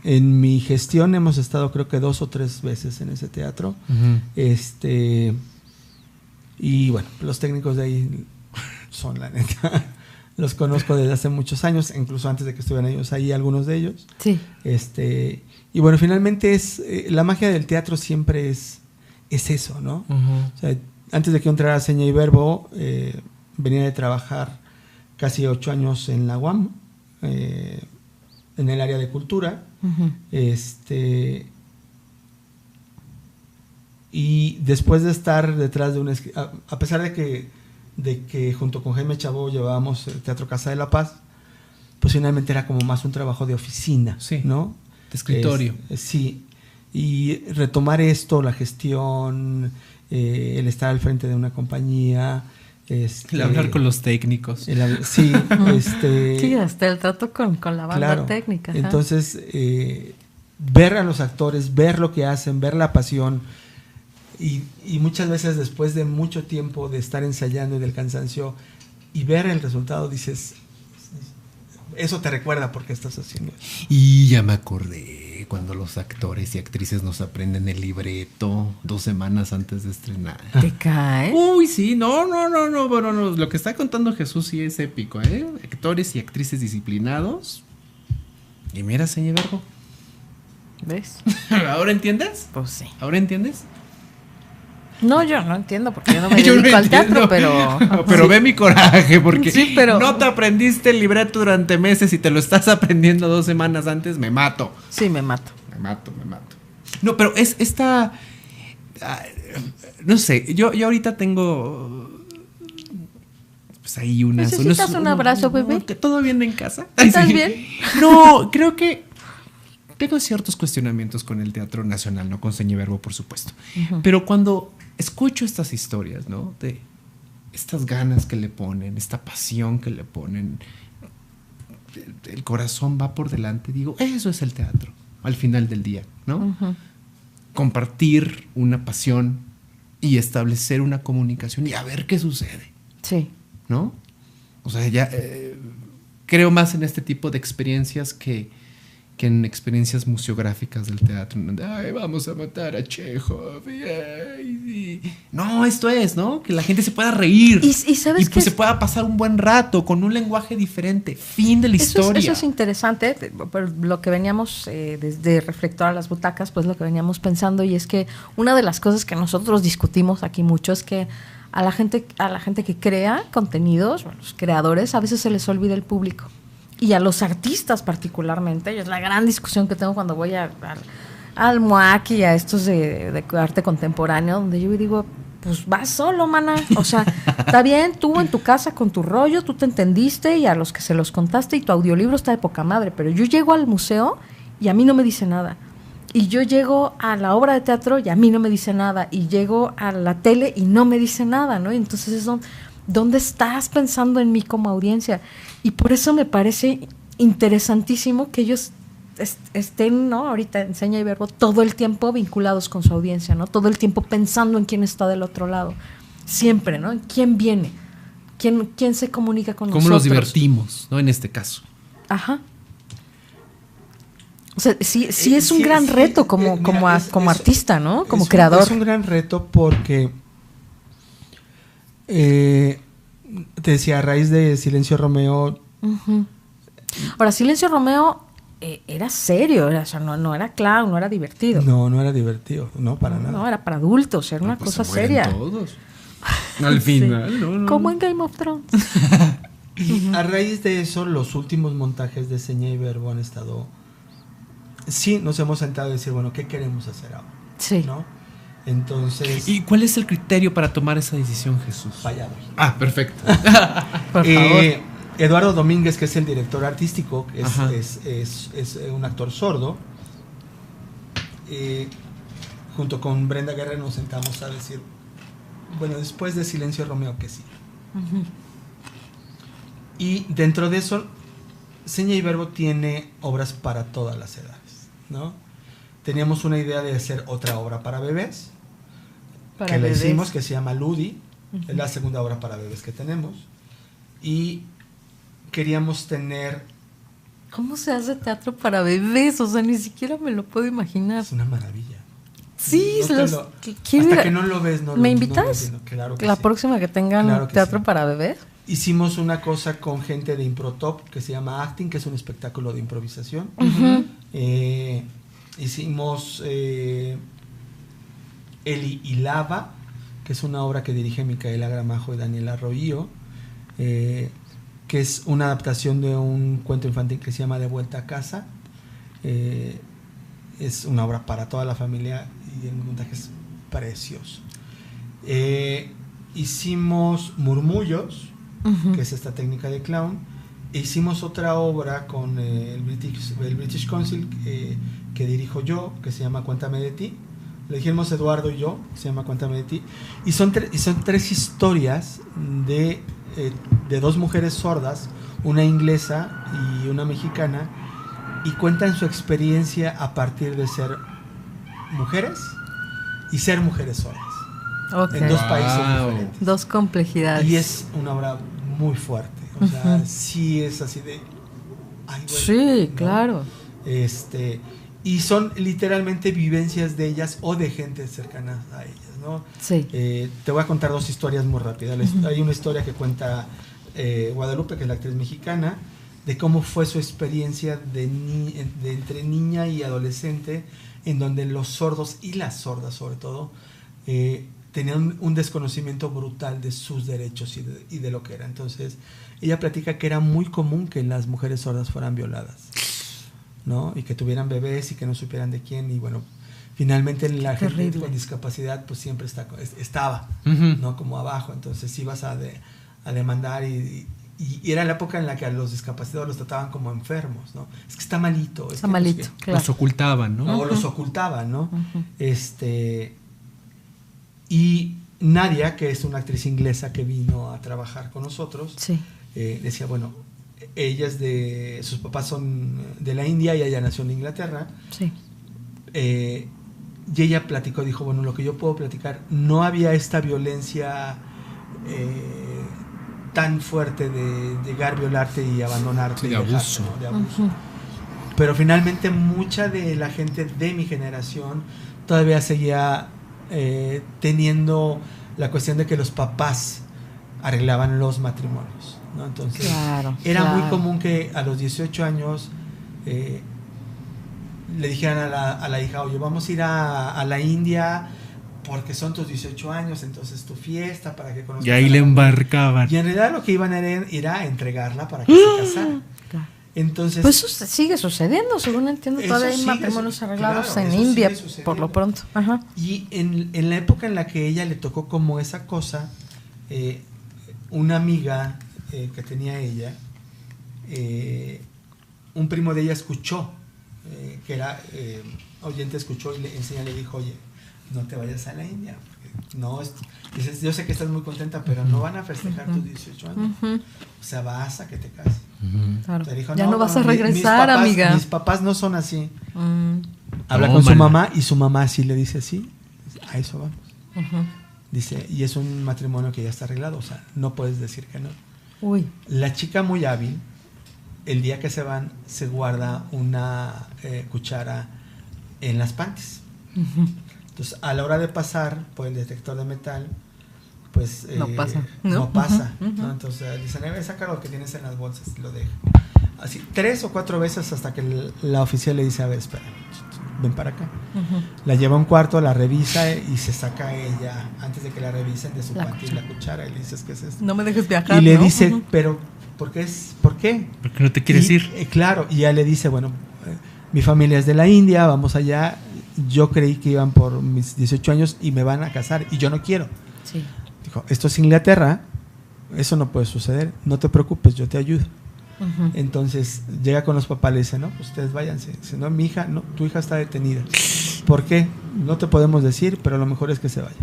en mi gestión hemos estado creo que 2 o 3 veces en ese teatro. Y bueno, los técnicos de ahí son la neta. Los conozco desde hace muchos años, incluso antes de que estuvieran ellos ahí, algunos de ellos. Sí. Y bueno, finalmente la magia del teatro siempre es eso, ¿no? O sea, antes de que yo entrara a Seña y Verbo, venía de trabajar casi 8 años en la UAM, en el área de cultura. Ujú. Y después de estar detrás de a pesar de que junto con Jaime Chabó llevábamos el Teatro Casa de la Paz, pues finalmente era como más un trabajo de oficina, Sí, ¿no? de escritorio. Sí, y retomar esto, la gestión, el estar al frente de una compañía, El hablar con los técnicos. sí, Sí, hasta el trato con la banda claro. técnica. Ajá. Entonces, ver a los actores, ver lo que hacen, ver la pasión y muchas veces después de mucho tiempo de estar ensayando y del cansancio y ver el resultado, dices, eso te recuerda por qué estás haciendo eso. Y ya me acordé cuando los actores y actrices nos aprenden el libreto 2 semanas antes de estrenar. ¿Te cae? Uy, sí, no, bueno, no, lo que está contando Jesús sí es épico, ¿eh? Actores y actrices disciplinados. Y mira, señor Verbo. ¿Ves? ¿Ahora entiendes? Pues sí. ¿Ahora entiendes? No, yo no entiendo porque yo no me Yo dedico no al teatro, entiendo. pero... Pero ve mi coraje, porque Sí, pero- no te aprendiste el libreto durante meses y te lo estás aprendiendo 2 semanas antes, me mato. Sí, me mato. Me mato. No, pero es esta... no sé, yo ahorita tengo... Pues ahí ¿Necesitas un abrazo, bebé? ¿Que todo bien en casa? ¿Estás Sí. bien? No, creo que tengo ciertos cuestionamientos con el Teatro Nacional, no con Señor Verbo, por supuesto. Pero cuando escucho estas historias, ¿no? De estas ganas que le ponen, esta pasión que le ponen, el corazón va por delante, digo, eso es el teatro, al final del día, ¿no? Ujú. Compartir una pasión y establecer una comunicación y a ver qué sucede, Sí. ¿no? O sea, ya creo más en este tipo de experiencias que en experiencias museográficas del teatro, donde, ay, vamos a matar a Chekhov. No, esto es, ¿no? Que la gente se pueda reír. Y ¿sabes y qué pues se es? pueda pasar un buen rato con un lenguaje diferente. Fin de la historia. Eso es interesante, por lo que veníamos desde Reflector a las Butacas, pues lo que veníamos pensando, y es que una de las cosas que nosotros discutimos aquí mucho es que a la gente que crea contenidos, bueno, los creadores, a veces se les olvida el público. Y a los artistas particularmente, y es la gran discusión que tengo cuando voy al MUAC y a estos de arte contemporáneo, donde yo digo, pues vas solo, mana. O sea, está bien, tú en tu casa con tu rollo, tú te entendiste y a los que se los contaste y tu audiolibro está de poca madre, pero yo llego al museo y a mí no me dice nada. Y yo llego a la obra de teatro y a mí no me dice nada, y llego a la tele y no me dice nada, ¿no? Y entonces es ¿dónde estás pensando en mí como audiencia? Y por eso me parece interesantísimo que ellos estén, ¿no? Ahorita en Seña y Verbo todo el tiempo vinculados con su audiencia, ¿no? Todo el tiempo pensando en quién está del otro lado, siempre, ¿no? ¿Quién viene? ¿Quién se comunica con nosotros? ¿Cómo los divertimos, no? En este caso. Ajá. O sea, sí es un gran reto como artista, ¿no? Como creador. Es un gran reto porque te decía, a raíz de Silencio Romeo. Uh-huh. Ahora, Silencio Romeo era serio, o sea, no era clown, no era divertido. No era divertido, no, para nada. No, era para adultos, era una cosa seria. Todos. Al final, sí. no. Como en Game of Thrones. Y a raíz de eso, los últimos montajes de Seña y Verbo han estado... Sí, nos hemos sentado a decir, bueno, ¿qué queremos hacer ahora? Sí. ¿No? Entonces... ¿Y cuál es el criterio para tomar esa decisión, Jesús? Vaya. Perfecto. Por favor. Eduardo Domínguez, que es el director artístico, es un actor sordo. Junto con Brenda Guerra nos sentamos a decir, bueno, después de Silencio Romeo, ¿qué sigue? Uh-huh. Y dentro de eso, Seña y Verbo tiene obras para todas las edades, ¿no? Teníamos una idea de hacer otra obra para bebés, que la hicimos, que se llama Ludi. Uh-huh. Es la segunda obra para bebés que tenemos. Y queríamos tener... ¿Cómo se hace teatro para bebés? O sea, ni siquiera me lo puedo imaginar. Es una maravilla. Sí, no hasta que no lo ves, no ¿Me lo invitas? No, claro que la sí. próxima que tengan Claro que teatro sí. para bebés. Hicimos una cosa con gente de Improtop que se llama Acting, que es un espectáculo de improvisación. Uh-huh. Hicimos Eli y Lava, que es una obra que dirige Micaela Gramajo y Daniela Arroyo, que es una adaptación de un cuento infantil que se llama De Vuelta a Casa. Es una obra para toda la familia y el montaje es precioso. Hicimos Murmullos, uh-huh, que es esta técnica de clown. Hicimos otra obra con el British Council que dirijo yo, que se llama Cuéntame de ti. Le dijimos Eduardo y yo, se llama Cuéntame de ti. Y son tres historias de dos mujeres sordas, una inglesa y una mexicana, y cuentan su experiencia a partir de ser mujeres y ser mujeres sordas. Okay. En dos países diferentes. Dos complejidades. Y es una obra muy fuerte. O sea, uh-huh, sí es así de... Ay, bueno, sí, ¿no? Claro. Y son literalmente vivencias de ellas o de gente cercana a ellas, ¿no? Sí. Te voy a contar dos historias muy rápidas. Uh-huh. Hay una historia que cuenta Guadalupe, que es la actriz mexicana, de cómo fue su experiencia de entre niña y adolescente, en donde los sordos y las sordas sobre todo tenían un desconocimiento brutal de sus derechos y de lo que era. Entonces ella platica que era muy común que las mujeres sordas fueran violadas, ¿no? Y que tuvieran bebés y que no supieran de quién. Y bueno, finalmente la gente con discapacidad pues siempre estaba, uh-huh, ¿no? Como abajo. Entonces ibas a demandar y era la época en la que a los discapacitados los trataban como enfermos, ¿no? Es que está malito. Está malito, no sé, claro. Los ocultaban, ¿no? O los ocultaban, ¿no? Uh-huh. Y Nadia, que es una actriz inglesa que vino a trabajar con nosotros, sí, decía, bueno, sus papás son de la India y ella nació en Inglaterra. Sí. Y ella platicó, dijo, bueno, lo que yo puedo platicar, no había esta violencia tan fuerte de llegar, violarte y abandonarte. Sí, y de dejarte, abuso. ¿no? De abuso. Uh-huh. Pero finalmente mucha de la gente de mi generación todavía seguía teniendo la cuestión de que los papás arreglaban los matrimonios, ¿no? Entonces era muy común que a los 18 años le dijeran a la hija, oye, vamos a ir a la India porque son tus 18 años, entonces tu fiesta para que conozcas. Y ahí le embarcaban. Y en realidad lo que iban a ir a entregarla para que se casara. Entonces, pues eso sigue sucediendo, según entiendo, todavía hay matrimonios arreglados en India, por lo pronto. Ajá. Y en la época en la que ella le tocó como esa cosa, una amiga que tenía ella, un primo de ella escuchó que era oyente escuchó y le dijo, oye, no te vayas a la India. No, dices, yo sé que estás muy contenta, pero no van a festejar tus 18 años. O sea, vas a que te cases. Claro. Dijo, ya no vas a regresar, amiga. Mis papás no son así. Habla con su mamá y su mamá sí le dice, sí, a eso vamos. Dice, y es un matrimonio que ya está arreglado, o sea, no puedes decir que no. Uy. La chica muy hábil, el día que se van, se guarda una cuchara en las panties. Entonces, a la hora de pasar por el detector de metal, pues no pasa. ¿no? ¿no? Entonces dicen, saca lo que tienes en las bolsas, lo deja. Así, 3 o 4 veces hasta que la oficial le dice, a ver, espera, ven para acá. La lleva a un cuarto, la revisa y se saca ella, antes de que la revisen, de su panty la cuchara, y le dices, ¿qué es esto? No me dejes viajar, y le dice, pero, ¿por qué? ¿Por qué? Porque no te quieres ir. Claro, y ya le dice, bueno, mi familia es de la India, vamos allá. Yo creí que iban por mis 18 años y me van a casar y yo no quiero. Sí. Dijo, esto es Inglaterra, eso no puede suceder, no te preocupes, yo te ayudo. Entonces llega con los papás, le dice, no, pues ustedes váyanse. Dice, no, mi hija, no, tu hija está detenida. ¿Por qué? No te podemos decir, pero lo mejor es que se vaya.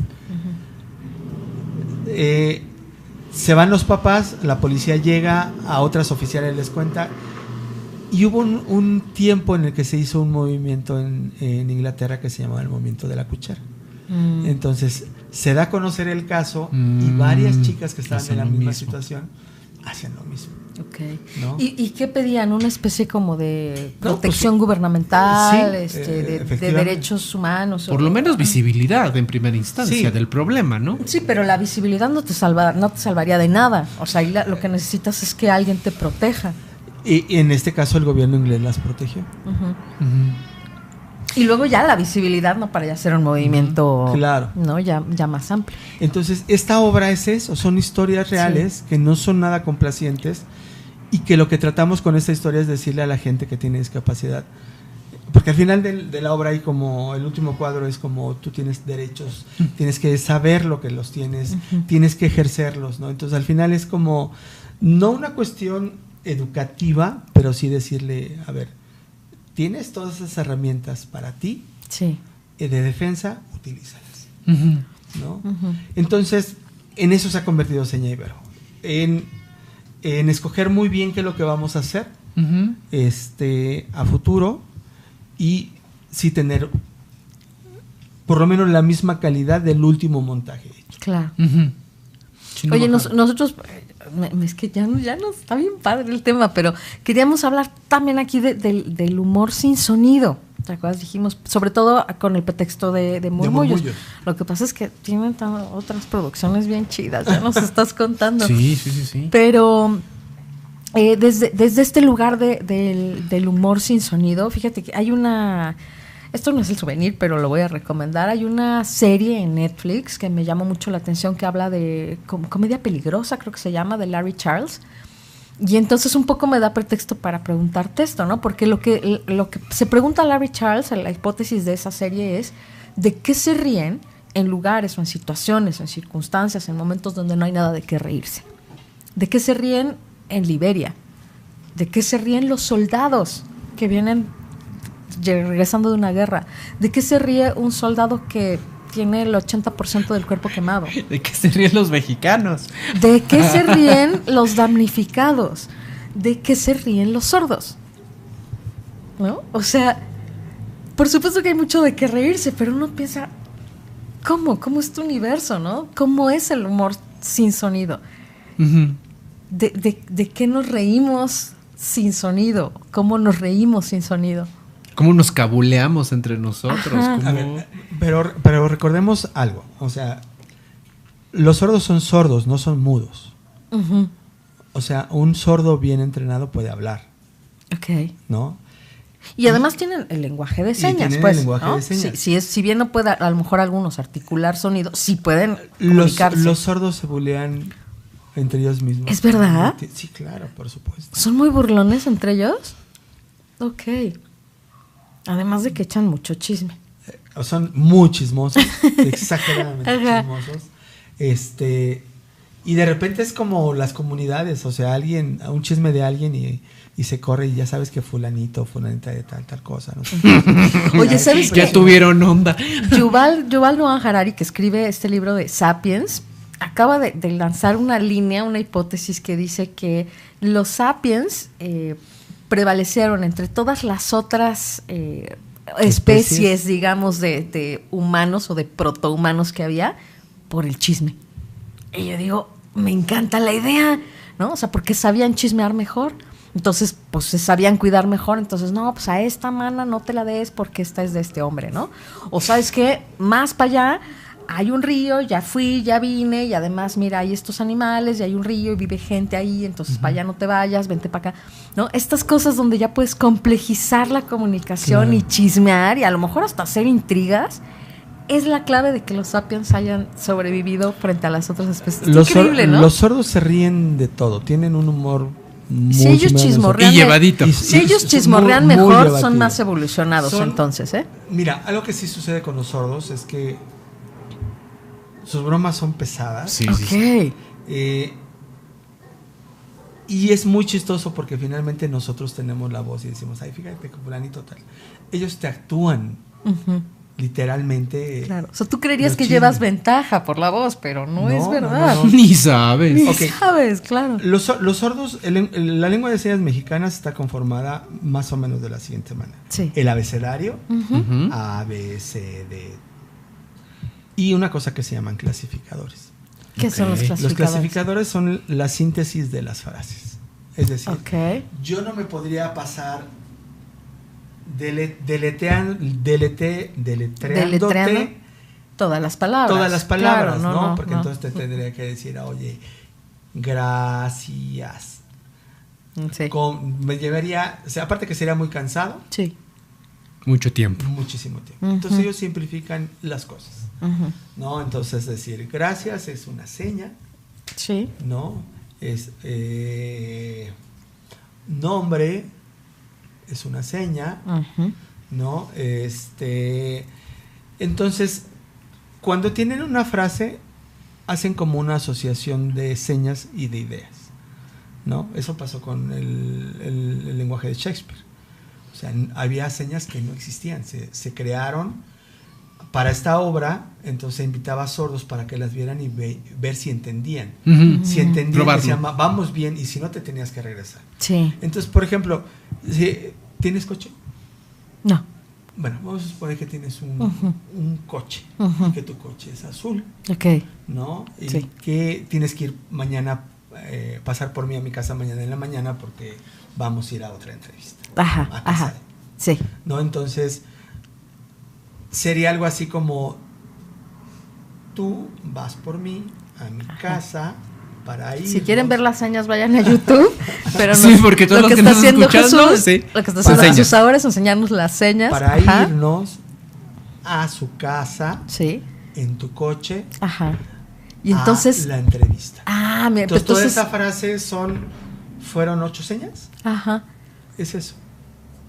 Se van los papás, la policía llega, a otras oficiales les cuenta. Y hubo un tiempo en el que se hizo un movimiento en Inglaterra que se llamaba el movimiento de la cuchara. Entonces se da a conocer el caso y varias chicas que estaban en la misma situación hacían lo mismo. Okay. ¿No? ¿Y qué pedían? ¿Una especie como de protección gubernamental, sí, de derechos humanos? Por lo menos visibilidad en primera instancia del problema, ¿no? Sí, pero la visibilidad no te salvaría de nada. O sea, lo que necesitas es que alguien te proteja. Y en este caso el gobierno inglés las protegió. Y luego ya la visibilidad, ¿no? Para ya hacer un movimiento, claro, ¿no? Ya más amplio. Entonces, esta obra es eso, son historias reales que no son nada complacientes y que lo que tratamos con esta historia es decirle a la gente que tiene discapacidad, porque al final de la obra hay como, el último cuadro es como tú tienes derechos, tienes que saber lo que los tienes, tienes que ejercerlos, ¿no? Entonces, al final es como, no una cuestión educativa, pero sí decirle, a ver, tienes todas esas herramientas para ti, de defensa, utilízalas, ¿no? Entonces, en eso se ha convertido Seña Ibero, en escoger muy bien qué es lo que vamos a hacer a futuro y sí tener por lo menos la misma calidad del último montaje hecho. Claro. Oye, nosotros, es que ya no está bien padre el tema, pero queríamos hablar también aquí del humor sin sonido. ¿Te acuerdas? Dijimos, sobre todo con el pretexto de Murmullos. Lo que pasa es que tienen otras producciones bien chidas, ya nos estás contando. Sí. Pero desde este lugar del humor sin sonido, fíjate que hay una... Esto no es el souvenir, pero lo voy a recomendar. Hay una serie en Netflix que me llamó mucho la atención, que habla de comedia peligrosa, creo que se llama, de Larry Charles. Y entonces un poco me da pretexto para preguntarte esto, ¿no? Porque lo que se pregunta Larry Charles, la hipótesis de esa serie es de qué se ríen en lugares o en situaciones, en circunstancias, en momentos donde no hay nada de qué reírse. ¿De qué se ríen en Liberia? ¿De qué se ríen los soldados que vienen regresando de una guerra? ¿De qué se ríe un soldado que tiene el 80% del cuerpo quemado? ¿De qué se ríen los mexicanos? ¿De qué se ríen los damnificados? ¿De qué se ríen los sordos? ¿No? O sea, por supuesto que hay mucho de qué reírse, pero uno piensa, ¿cómo es tu universo, no? ¿Cómo es el humor sin sonido? ¿De qué nos reímos sin sonido? ¿Cómo nos reímos sin sonido? ¿Cómo nos cabuleamos entre nosotros? A ver, pero recordemos algo, o sea, los sordos son sordos, no son mudos. O sea, un sordo bien entrenado puede hablar. Ok. ¿No? Y además tienen el lenguaje de señas, pues. El lenguaje de señas. Si bien no puede a lo mejor algunos articular sonido, sí pueden comunicarse. Los sordos se bulean entre ellos mismos. ¿Es verdad? Sí, claro, por supuesto. ¿Son muy burlones entre ellos? Ok. Además de que echan mucho chisme. Son muy chismosos, exageradamente chismosos. Y de repente es como las comunidades, o sea, un chisme de alguien y se corre y ya sabes que fulanito, fulanita de tal cosa, ¿no? Oye, ¿sabes Ya qué? tuvieron onda. Yuval Noah Harari, que escribe este libro de Sapiens, acaba de lanzar una línea, una hipótesis que dice que los sapiens prevalecieron entre todas las otras especies, digamos, de humanos o de protohumanos que había por el chisme. Y yo digo, me encanta la idea, ¿no? O sea, porque sabían chismear mejor. Entonces, pues se sabían cuidar mejor. Entonces, no, pues a esta mana no te la des porque esta es de este hombre, ¿no? O sabes qué, más para allá hay un río, ya fui, ya vine, y además, mira, hay estos animales, y hay un río, y vive gente ahí, entonces para allá no te vayas, vente para acá, ¿no? Estas cosas donde ya puedes complejizar la comunicación y chismear, y a lo mejor hasta hacer intrigas, es la clave de que los sapiens hayan sobrevivido frente a las otras especies. Es increíble, ¿no? Los sordos se ríen de todo, tienen un humor muy si ellos chismorrean, y llevadito. Si ellos chismorrean muy mejor, llevativo. son más evolucionados entonces, ¿eh? Mira, algo que sí sucede con los sordos es que sus bromas son pesadas. Sí, sí, Ok. Y es muy chistoso porque finalmente nosotros tenemos la voz y decimos, ay, fíjate que fulanito tal. Ellos te actúan literalmente. Claro. O sea, tú creerías los que chismes. llevas ventaja por la voz, pero no es verdad. no. Ni sabes. Ni Ok. sabes, claro. Los sordos, la lengua de señas mexicana está conformada más o menos de la siguiente manera. Sí. El abecedario, Ujú. A, B, C, D. Y una cosa que se llaman clasificadores. ¿Qué son los Ok. clasificadores? Los clasificadores son la síntesis de las frases. Es decir, Ok. yo no me podría pasar Deletreando deletreándote todas las palabras. todas las palabras, Claro, ¿no? Porque entonces te tendría que decir, oye, gracias. Sí. Me llevaría, o sea, aparte que sería muy cansado, Sí. Mucho tiempo. muchísimo tiempo. Ujú. Entonces ellos simplifican las cosas, Ujú. ¿no? Entonces decir gracias es una seña, Sí. ¿no? Es nombre es una seña, Ujú. ¿no? Entonces, cuando tienen una frase, hacen como una asociación de señas y de ideas, ¿no? Eso pasó con el lenguaje de Shakespeare. O sea, había señas que no existían, se crearon para esta obra, entonces invitaba a sordos para que las vieran y ver si entendían. Ujú. Si entendían, Probarlo. decían, vamos bien, y si no, te tenías que regresar. Sí. Entonces, por ejemplo, ¿tienes coche? No. Bueno, vamos a suponer que tienes un coche, Ujú. y que tu coche es azul, Ok. ¿no? Y Sí. que tienes que ir mañana, pasar por mí a mi casa mañana en la mañana porque vamos a ir a otra entrevista. Ajá. A casa Ajá. de- Sí. ¿no? Entonces, sería algo así como, tú vas por mí a mi casa para ir. Si quieren ver las señas, vayan a YouTube. Pero Sí, porque todos lo los que que está nos haciendo escuchando, Jesús, sí, lo que está son haciendo señas. Jesús ahora es enseñarnos las señas. para Ajá. irnos a su casa Sí. en tu coche Ajá. Y entonces. a la entrevista. Mira, Entonces, toda entonces. esa frase fueron 8 señas. Ajá. Es eso,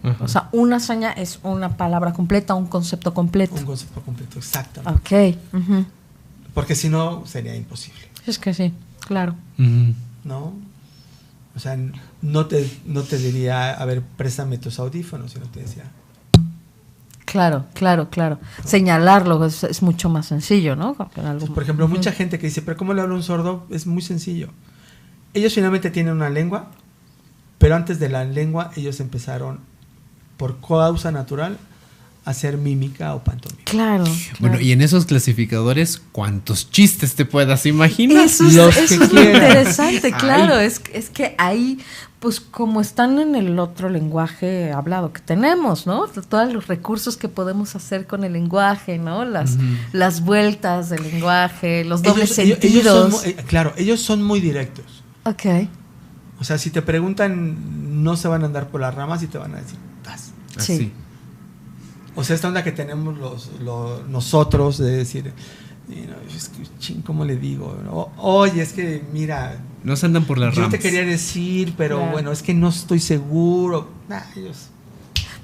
Ajá. O sea, una seña es una palabra completa, un concepto completo. un concepto completo, exactamente. Ok. Ujú. Porque si no, sería imposible, Es que sí, claro. Ujú. ¿no? O sea, no te diría, a ver, préstame tus audífonos, sino te decía, Claro. Señalarlo es mucho más sencillo, ¿no? Con algo- por ejemplo, mucha gente que dice, pero ¿cómo le habla un sordo? Es muy sencillo. Ellos finalmente tienen una lengua, pero antes de la lengua ellos empezaron, por causa natural, a hacer mímica o pantomima. Claro. Bueno, y en esos clasificadores, ¿cuántos chistes te puedas imaginar? Eso es, Los eso que es lo quieran. interesante, claro. Ay. Es que ahí, pues como están en el otro lenguaje hablado que tenemos, ¿no? Todos los recursos que podemos hacer con el lenguaje, ¿no? Las vueltas del lenguaje, los dobles sentidos. Claro, ellos son muy directos. Ok. O sea, si te preguntan, no se van a andar por las ramas y te van a decir, "Tas". Sí. Así. O sea, esta onda que tenemos nosotros de decir, es que, ¿cómo le digo? Oye, es que, mira, No se andan por las yo ramas. te quería decir, pero Claro. bueno, es que no estoy seguro. Ellos.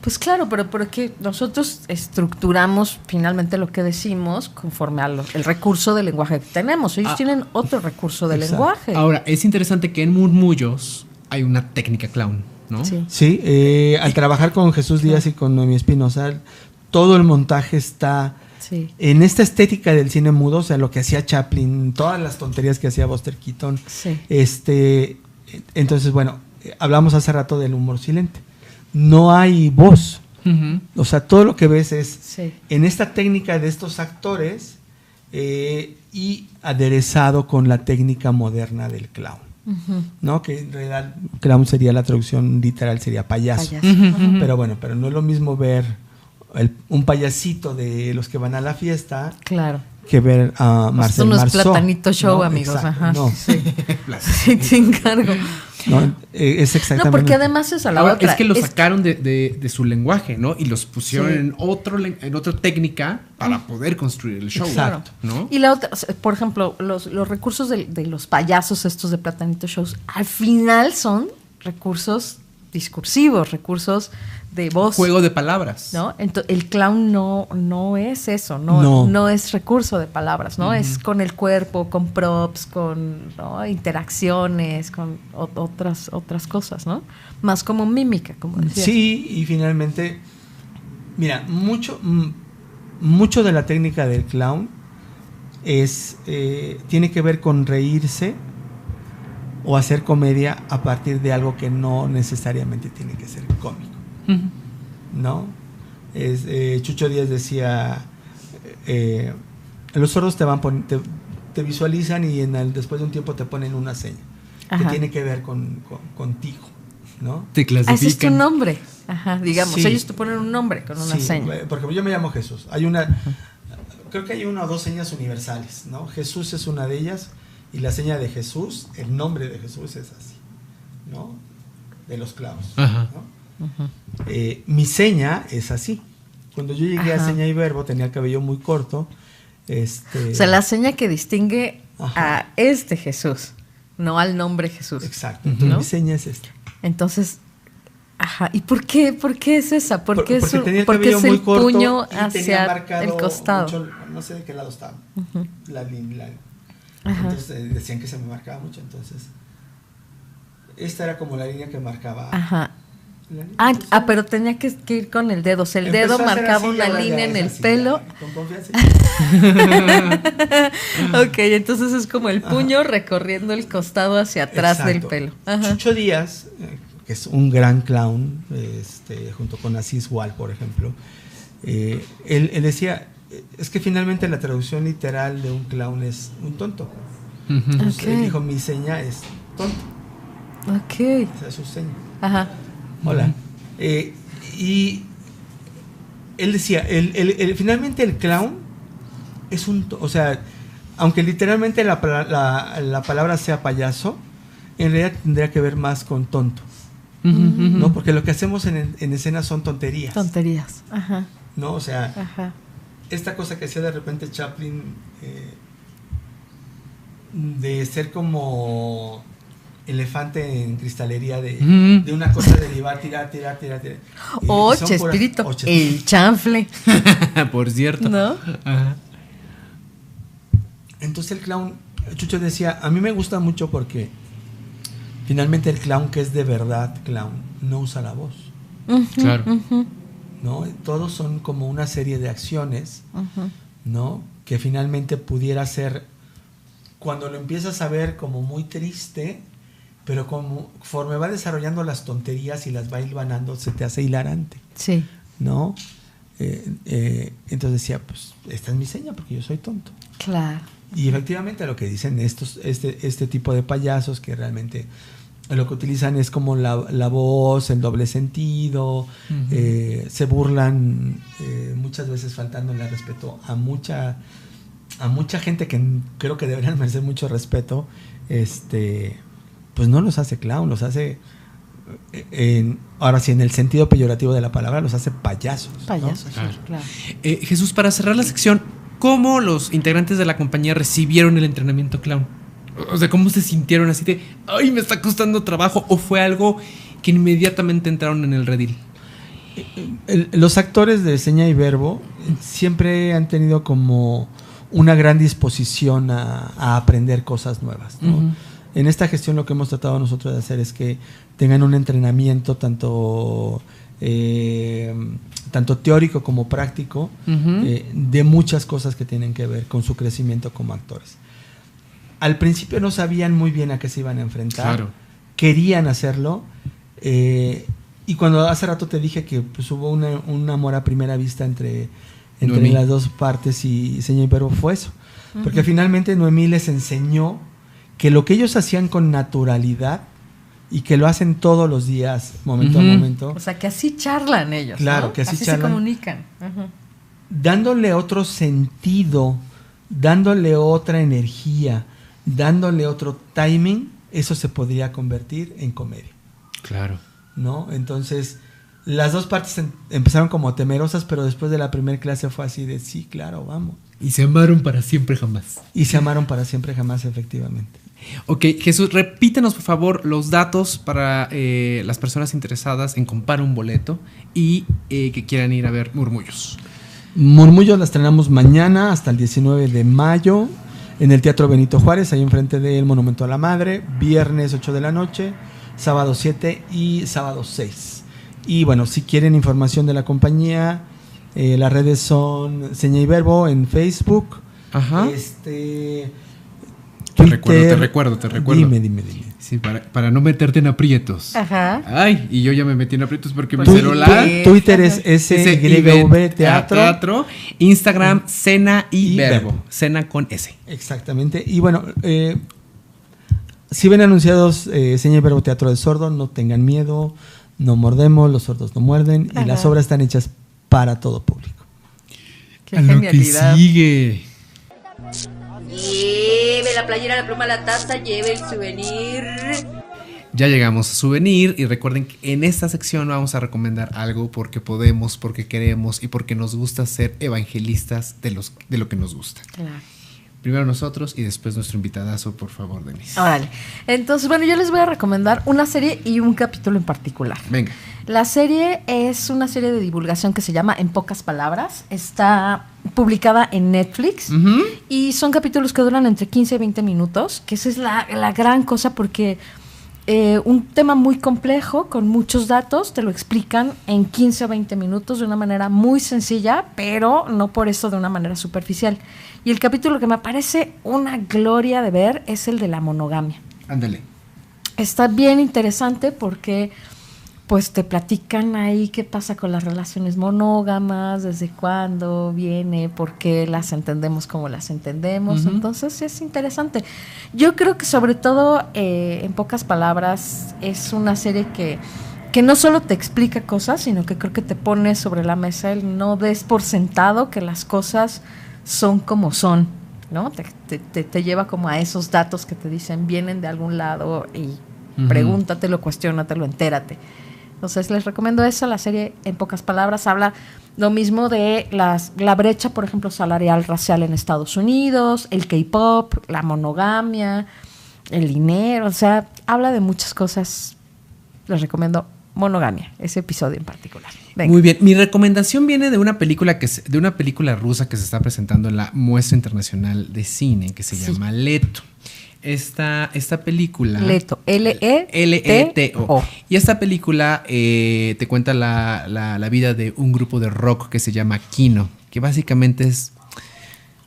Pues claro, pero porque nosotros estructuramos finalmente lo que decimos conforme al recurso del lenguaje que tenemos. Ellos tienen otro recurso de Exacto. lenguaje. Ahora, es interesante que en Murmullos hay una técnica clown, ¿no? Sí. Sí, al trabajar con Jesús Díaz y con Noemí Espinosa, todo el montaje está Sí. en esta estética del cine mudo, o sea, lo que hacía Chaplin, todas las tonterías que hacía Buster Keaton. Sí. Entonces, bueno, hablamos hace rato del humor silente. No hay voz. Ujú. O sea, todo lo que ves es Sí. en esta técnica de estos actores y aderezado con la técnica moderna del clown, Ujú. ¿no? Que en realidad clown sería la traducción literal, sería payaso. Payaso. Ujú, Ajá. ujú. Pero bueno, pero no es lo mismo ver un payasito de los que van a la fiesta Claro. que ver a Marcel Esto no es Marceau. Platanito Show, No, amigos. exacto, Ajá. no, Sí. Sí, te encargo. no, es exactamente. No, porque además es a la Ahora, otra. es que lo sacaron de su lenguaje, ¿no? Y los pusieron Sí. en otra técnica para poder construir el show. Exacto. ¿No? Y la otra, o sea, por ejemplo, los recursos de los payasos estos de Platanito Shows, al final son recursos discursivos, recursos de voz. Juego de palabras. ¿No? Entonces, el clown no es eso, no es recurso de palabras, ¿no? Es con el cuerpo, con props, con, ¿no?, interacciones, con otras cosas, ¿no? Más como mímica, como decías. Sí, y finalmente, mira, mucho de la técnica del clown tiene que ver con reírse o hacer comedia a partir de algo que no necesariamente tiene que ser cómico, Ujú. ¿no? Chucho Díaz decía, los sordos te visualizan y después de un tiempo te ponen una seña Ajá. que tiene que ver contigo, ¿no? Te Ah, ese es tu clasifican. nombre. Ajá, digamos, Sí. ellos te ponen un nombre con una Sí, seña. por ejemplo, yo me llamo Jesús. Creo que hay una o dos señas universales, ¿no? Jesús es una de ellas y la seña de Jesús, el nombre de Jesús es así, ¿no? De los clavos, Ajá. ¿no? Ujú. Mi seña es así. Cuando yo llegué Ajá. a seña y verbo tenía el cabello muy corto. O sea, la seña que distingue Ajá. a este Jesús, no al nombre Jesús. Exacto. Entonces, ¿No? mi seña es esta. Entonces, ajá, ¿y por qué es esa? Porque es tenía el porque cabello es muy el corto puño y tenía hacia marcado el costado? mucho, no sé de qué lado estaba. Ujú. Ajá. Entonces decían que se me marcaba mucho, entonces esta era como la línea que marcaba. Ajá. la línea. Pero tenía que ir con el dedo. O sea, el Empezó dedo a hacer marcaba así y una ahora ya línea en es el así, pelo. ya, con confianza. Ok, entonces es como el puño recorriendo el costado hacia atrás del Exacto. pelo. Ajá. Chucho Díaz, que es un gran clown, junto con Asís Wall, por ejemplo, él decía, es que finalmente la traducción literal de un clown es un tonto. Ujú. Entonces, Ok. él dijo, mi seña es tonto, Ok. esa es su seña. Ajá. Hola. Y él decía, finalmente el clown es o sea, aunque literalmente la palabra sea payaso, en realidad tendría que ver más con tonto, Ujú, ujú. ¿no? Porque lo que hacemos en escena son tonterías, Tonterías. Ajá. ¿no? O sea, Ajá. esta cosa que hacía de repente Chaplin, de ser como elefante en cristalería, Ujú. de una cosa derivar, tirar. O Son Chespirito, puras- Chespirito. el chanfle, Por cierto. ¿no? Ajá. Entonces el clown, Chucho decía, a mí me gusta mucho porque finalmente el clown que es de verdad clown no usa la voz, Ujú, Claro. ujú, ¿no? Todos son como una serie de acciones, ujú. ¿no? Que finalmente pudiera ser, cuando lo empiezas a ver como muy triste, pero conforme va desarrollando las tonterías y las va hilvanando, se te hace hilarante, Sí. ¿no? Entonces decía, pues esta es mi seña porque yo soy tonto. Claro. Y efectivamente lo que dicen este tipo de payasos, que realmente lo que utilizan es como la voz, el doble sentido, se burlan muchas veces faltándole al respeto a mucha gente que creo que deberían merecer mucho respeto, pues no los hace clown, los hace, ahora sí, en el sentido peyorativo de la palabra, los hace payasos, ¿no? Payasos, Claro. sí, claro. Jesús, para cerrar la sección, ¿cómo los integrantes de la compañía recibieron el entrenamiento clown? O sea, ¿cómo se sintieron así de, ay, me está costando trabajo? ¿O fue algo que inmediatamente entraron en el redil? Los actores de seña y verbo siempre han tenido como una gran disposición a aprender cosas nuevas, ¿no? Uh-huh. En esta gestión lo que hemos tratado nosotros de hacer es que tengan un entrenamiento tanto teórico como práctico, uh-huh, de muchas cosas que tienen que ver con su crecimiento como actores. Al principio no sabían muy bien a qué se iban a enfrentar, claro, querían hacerlo, y cuando hace rato te dije que pues, hubo un amor a primera vista entre las dos partes y seña y verbo, fue eso, uh-huh, porque finalmente Noemí les enseñó que lo que ellos hacían con naturalidad y que lo hacen todos los días, momento, uh-huh, a momento. O sea, que así charlan ellos, claro, ¿no? Que así charlan, se comunican. Uh-huh. Dándole otro sentido, dándole otra energía, dándole otro timing, eso se podría convertir en comedia. Claro. ¿No? Entonces, las dos partes empezaron como temerosas, pero después de la primera clase fue así de, sí, claro, vamos. Y se amaron para siempre jamás. Y se amaron para siempre jamás, efectivamente. Ok, Jesús, repítenos por favor los datos para las personas interesadas en comprar un boleto y que quieran ir a ver Murmullos. Murmullos las estrenamos mañana hasta el 19 de mayo en el Teatro Benito Juárez, ahí enfrente del Monumento a la Madre, viernes 8 de la noche, sábado 7 y sábado 6. Y bueno, si quieren información de la compañía, las redes son Seña y Verbo en Facebook. Ajá. Twitter. Te recuerdo. Dime. Sí, para no meterte en aprietos. Ajá. Ay, y yo ya me metí en aprietos porque mi celular. Twitter es SYV Teatro. Instagram, Cena y Verbo. Cena con S. Exactamente. Y bueno, si ven anunciados Seña y Verbo Teatro de Sordo, no tengan miedo, no mordemos, los sordos no muerden. Ajá. Y las obras están hechas para todo público. Qué genialidad. Lo que sigue. Lleve la playera, la pluma, la taza, lleve el souvenir. Ya llegamos a Souvenir y recuerden que en esta sección vamos a recomendar algo porque podemos, porque queremos y porque nos gusta ser evangelistas de lo que nos gusta. Claro. Primero nosotros y después nuestro invitadazo, por favor, Denise. Órale. Entonces, bueno, yo les voy a recomendar una serie y un capítulo en particular. Venga. La serie es una serie de divulgación que se llama En Pocas Palabras. Está publicada en Netflix, uh-huh, y son capítulos que duran entre 15 y 20 minutos, que esa es la gran cosa porque un tema muy complejo, con muchos datos, te lo explican en 15 o 20 minutos de una manera muy sencilla, pero no por eso de una manera superficial. Y el capítulo que me parece una gloria de ver es el de la monogamia. Ándale. Está bien interesante porque pues te platican ahí qué pasa con las relaciones monógamas, desde cuándo viene, por qué las entendemos como las entendemos. Uh-huh. Entonces es interesante. Yo creo que sobre todo, en pocas palabras, es una serie que no solo te explica cosas, sino que creo que te pone sobre la mesa el no des por sentado que las cosas son como son, ¿no? Te lleva como a esos datos que te dicen, vienen de algún lado y uh-huh, pregúntatelo, cuestiónatelo, entérate. Entonces les recomiendo eso, la serie En Pocas Palabras habla lo mismo de la brecha, por ejemplo, salarial racial en Estados Unidos, el K-pop, la monogamia, el dinero, o sea, habla de muchas cosas. Les recomiendo Monogamia, ese episodio en particular. Venga. Muy bien, mi recomendación viene de una película rusa que se está presentando en la Muestra Internacional de Cine, que se llama Leto. Esta película... Leto, L-E-T-O. Y esta película te cuenta la vida de un grupo de rock que se llama Kino, que básicamente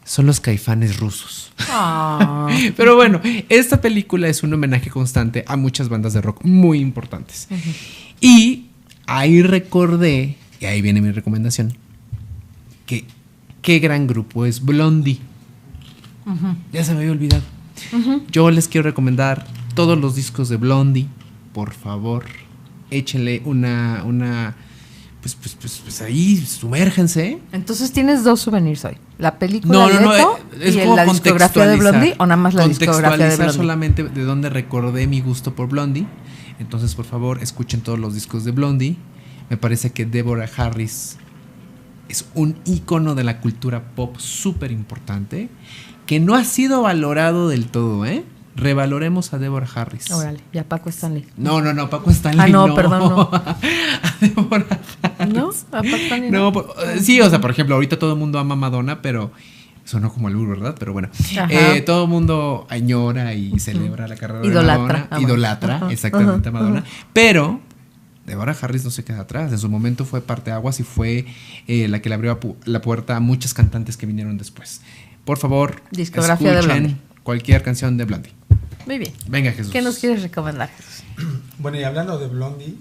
son los Caifanes rusos. Oh. Pero bueno, esta película es un homenaje constante a muchas bandas de rock muy importantes. Uh-huh. Y ahí recordé, y ahí viene mi recomendación, que qué gran grupo es Blondie. Uh-huh. Ya se me había olvidado. Uh-huh. Yo les quiero recomendar todos los discos de Blondie. Por favor, échenle una pues ahí, sumérgense. Entonces tienes dos souvenirs hoy. La película de Leto es y como la discografía de Blondie, o nada más la discografía de Blondie. Solamente de donde recordé mi gusto por Blondie. Entonces, por favor, escuchen todos los discos de Blondie. Me parece que Deborah Harris es un ícono de la cultura pop súper importante, que no ha sido valorado del todo, ¿eh? Revaloremos a Deborah Harris. Órale, y a Paco Stanley. No, Paco Stanley no. Perdón, no. A Deborah Harris. No. más. A Bad Bunny No, sí, o sea, por ejemplo, ahorita todo el mundo ama a Madonna, pero sonó como el burro, ¿verdad? Pero bueno, todo el mundo añora y celebra la carrera Idolatra. de Madonna. Idolatra, exactamente, a Madonna. Pero Deborah Harris no se queda atrás. En su momento fue parteaguas y fue la que le abrió la puerta a muchas cantantes que vinieron después. Por favor, Discografía de Blondie. cualquier canción de Blondie. Muy bien. Venga, Jesús. ¿Qué nos quieres recomendar, Jesús? Bueno, y hablando de Blondie,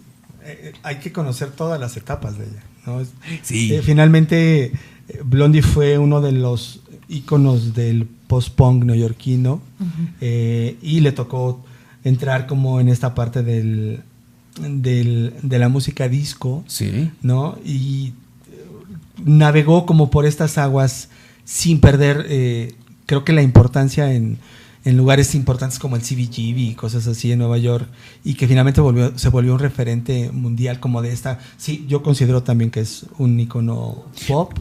hay que conocer todas las etapas de ella, ¿no? Sí. Finalmente, Blondie fue uno de los íconos del post-punk neoyorquino, y le tocó entrar como en esta parte de la música disco, Sí. ¿no? Y navegó como por estas aguas sin perder, creo que la importancia en lugares importantes como el CBGB y cosas así en Nueva York, y que finalmente se volvió un referente mundial como de esta. Sí, yo considero también que es un ícono pop,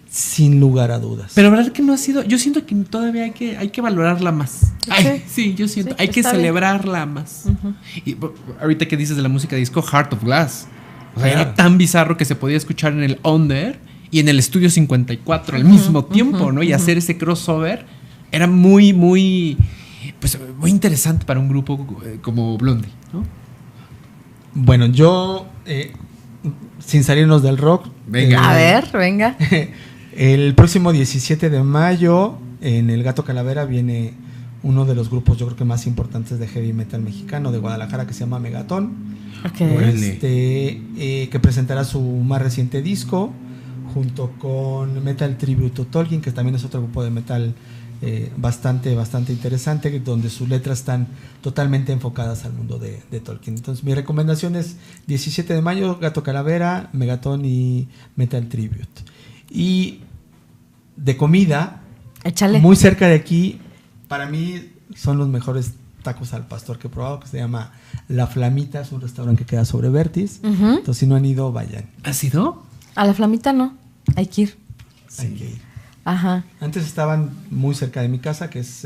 sin lugar a dudas. Pero verdad que no ha sido. Yo siento que todavía hay que valorarla más. Ay, sí, yo siento. Sí, hay que está bien. celebrarla más. Y ahorita que dices de la música disco, Heart of Glass. O sea, Claro. era tan bizarro que se podía escuchar en el Under y en el Estudio 54 al mismo tiempo, ¿no? Y hacer ese crossover era muy, muy, pues, muy interesante para un grupo como Blondie, ¿no? Bueno, yo, sin salirnos del rock, Venga. A ver, venga. el próximo 17 de mayo en El Gato Calavera viene uno de los grupos, yo creo que más importantes de heavy metal mexicano de Guadalajara, que se llama Megatón. Ok. Que presentará su más reciente disco junto con Metal Tribute to Tolkien, que también es otro grupo de metal bastante interesante, donde sus letras están totalmente enfocadas al mundo de Tolkien. Entonces mi recomendación es 17 de mayo, Gato Calavera, Megatón y Metal Tribute. Y de comida, Échale. muy cerca de aquí, para mí son los mejores tacos al pastor que he probado, que se llama La Flamita, es un restaurante que queda sobre Vertis. Entonces si no han ido, vayan. ¿Ha sido? A la Flamita no. Hay que ir. Hay que ir. Ajá. Antes estaban muy cerca de mi casa, que es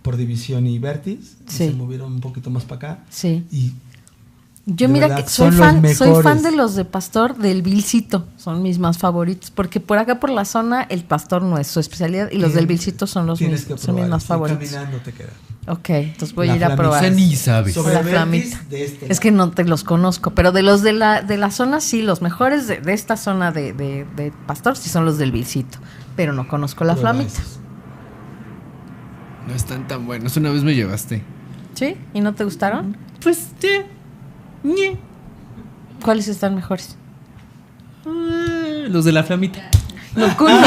por División y Vertis. Y Sí. se movieron un poquito más para acá. Sí. Y Yo de mira verdad, que soy son fan, los soy fan mejores. de los de Pastor del Vilcito, son mis más favoritos, porque por acá por la zona el Pastor no es su especialidad y los del Vilcito son los tienes mis, que son mis probar, más estoy favoritos. Caminando te queda. Ok, entonces voy La a ir a Flamita. probar. Ni sabes. Sobre La Vertis, Flamita. de este Es lado. que no te los conozco, pero de los de la zona sí, los mejores de esta zona de Pastor sí son los del Vilcito, pero no conozco la Prueba Flamita. esos. No están tan buenos. Una vez me llevaste. ¿Sí? ¿Y no te gustaron? Pues, ñe. ¿Cuáles están mejores? Los de la Flamita. No conoces,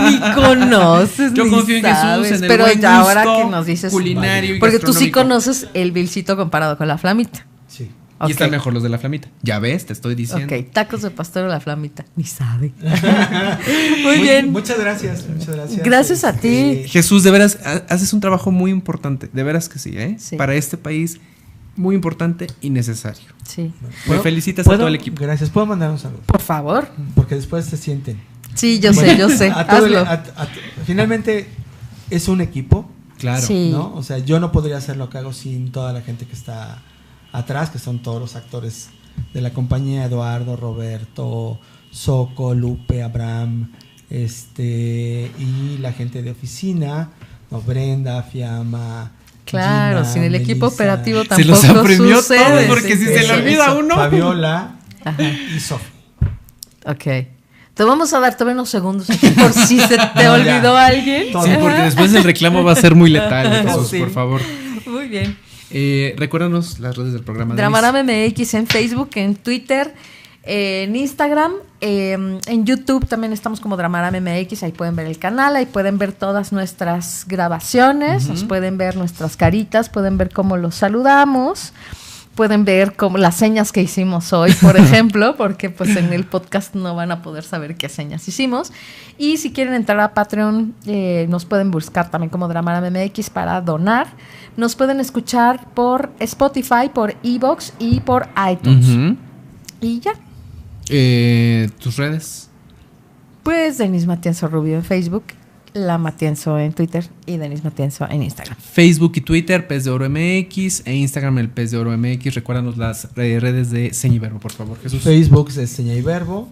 ni conoces, Yo ni confío en Jesús, sabes. en el Pero buen ya ahora gusto que nos dices culinario y porque tú sí gastronómico. conoces el Vilcito comparado con la Flamita. Sí. Y Ok. están mejor los de la Flamita. Ya ves, te estoy diciendo. Ok, tacos de pastor o la Flamita. Ni sabe. Muy bien. Muchas gracias. Muchas gracias. Gracias a ti. Jesús, de veras, haces un trabajo muy importante. De veras que sí, ¿eh? Sí. Para este país, muy importante y necesario. Sí. Me felicitas a todo el equipo. Gracias. ¿Puedo mandar un saludo? Por favor. Porque después se sienten. Sí, yo Bueno, sé. a todo Hazlo. finalmente es un equipo, Claro. Sí. ¿no? O sea, yo no podría hacer lo que hago sin toda la gente que está atrás, que son todos los actores de la compañía: Eduardo, Roberto, Soco, Lupe, Abraham, y la gente de oficina, ¿no? Brenda, Fiamma. Claro, Gina, sin el equipo Melissa, operativo Se tampoco los apremió sucede. todos porque si Sí, se le eso, olvida eso. uno. Fabiola Ajá. y Sofía. Ok. Te vamos a dar todavía unos segundos aquí por si se te No, ya. olvidó alguien. Todo. Sí, porque después el reclamo va a ser muy letal, Jesús, Sí. por favor. Muy bien. Recuérdanos las redes del programa. Dramarama MX en Facebook, en Twitter, en Instagram, en YouTube también estamos como Dramarama MX, ahí pueden ver el canal, ahí pueden ver todas nuestras grabaciones, nos pueden ver nuestras caritas, pueden ver cómo los saludamos, pueden ver como las señas que hicimos hoy, por ejemplo, porque pues en el podcast no van a poder saber qué señas hicimos. Y si quieren entrar a Patreon, nos pueden buscar también como Dramarama MX para donar. Nos pueden escuchar por Spotify, por Evox y por iTunes. Ujú. Y ya. ¿Tus redes? Pues Denise Matienzo Rubio en Facebook, La Matienzo en Twitter y Denise Matienzo en Instagram. Facebook y Twitter, Pez de Oro MX, e Instagram, el Pez de Oro MX. Recuérdanos las redes de Seña y Verbo, por favor, Jesús. Facebook es Seña y Verbo.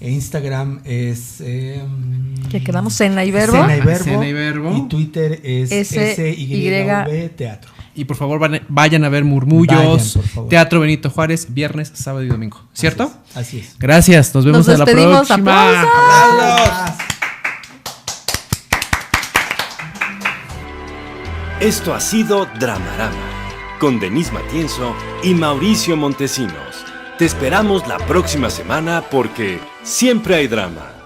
E Instagram es... Que quedamos Seña y Verbo. Seña y Verbo. Y Twitter es SYV Teatro. Y por favor vayan a ver Murmullos, Vayan, por favor. Teatro Benito Juárez, viernes, sábado y domingo. ¿Cierto? Así es. Gracias, nos vemos en la despedimos. próxima. ¡Aplausos! Esto ha sido Dramarama, con Denise Matienzo y Mauricio Montesinos. Te esperamos la próxima semana porque siempre hay drama.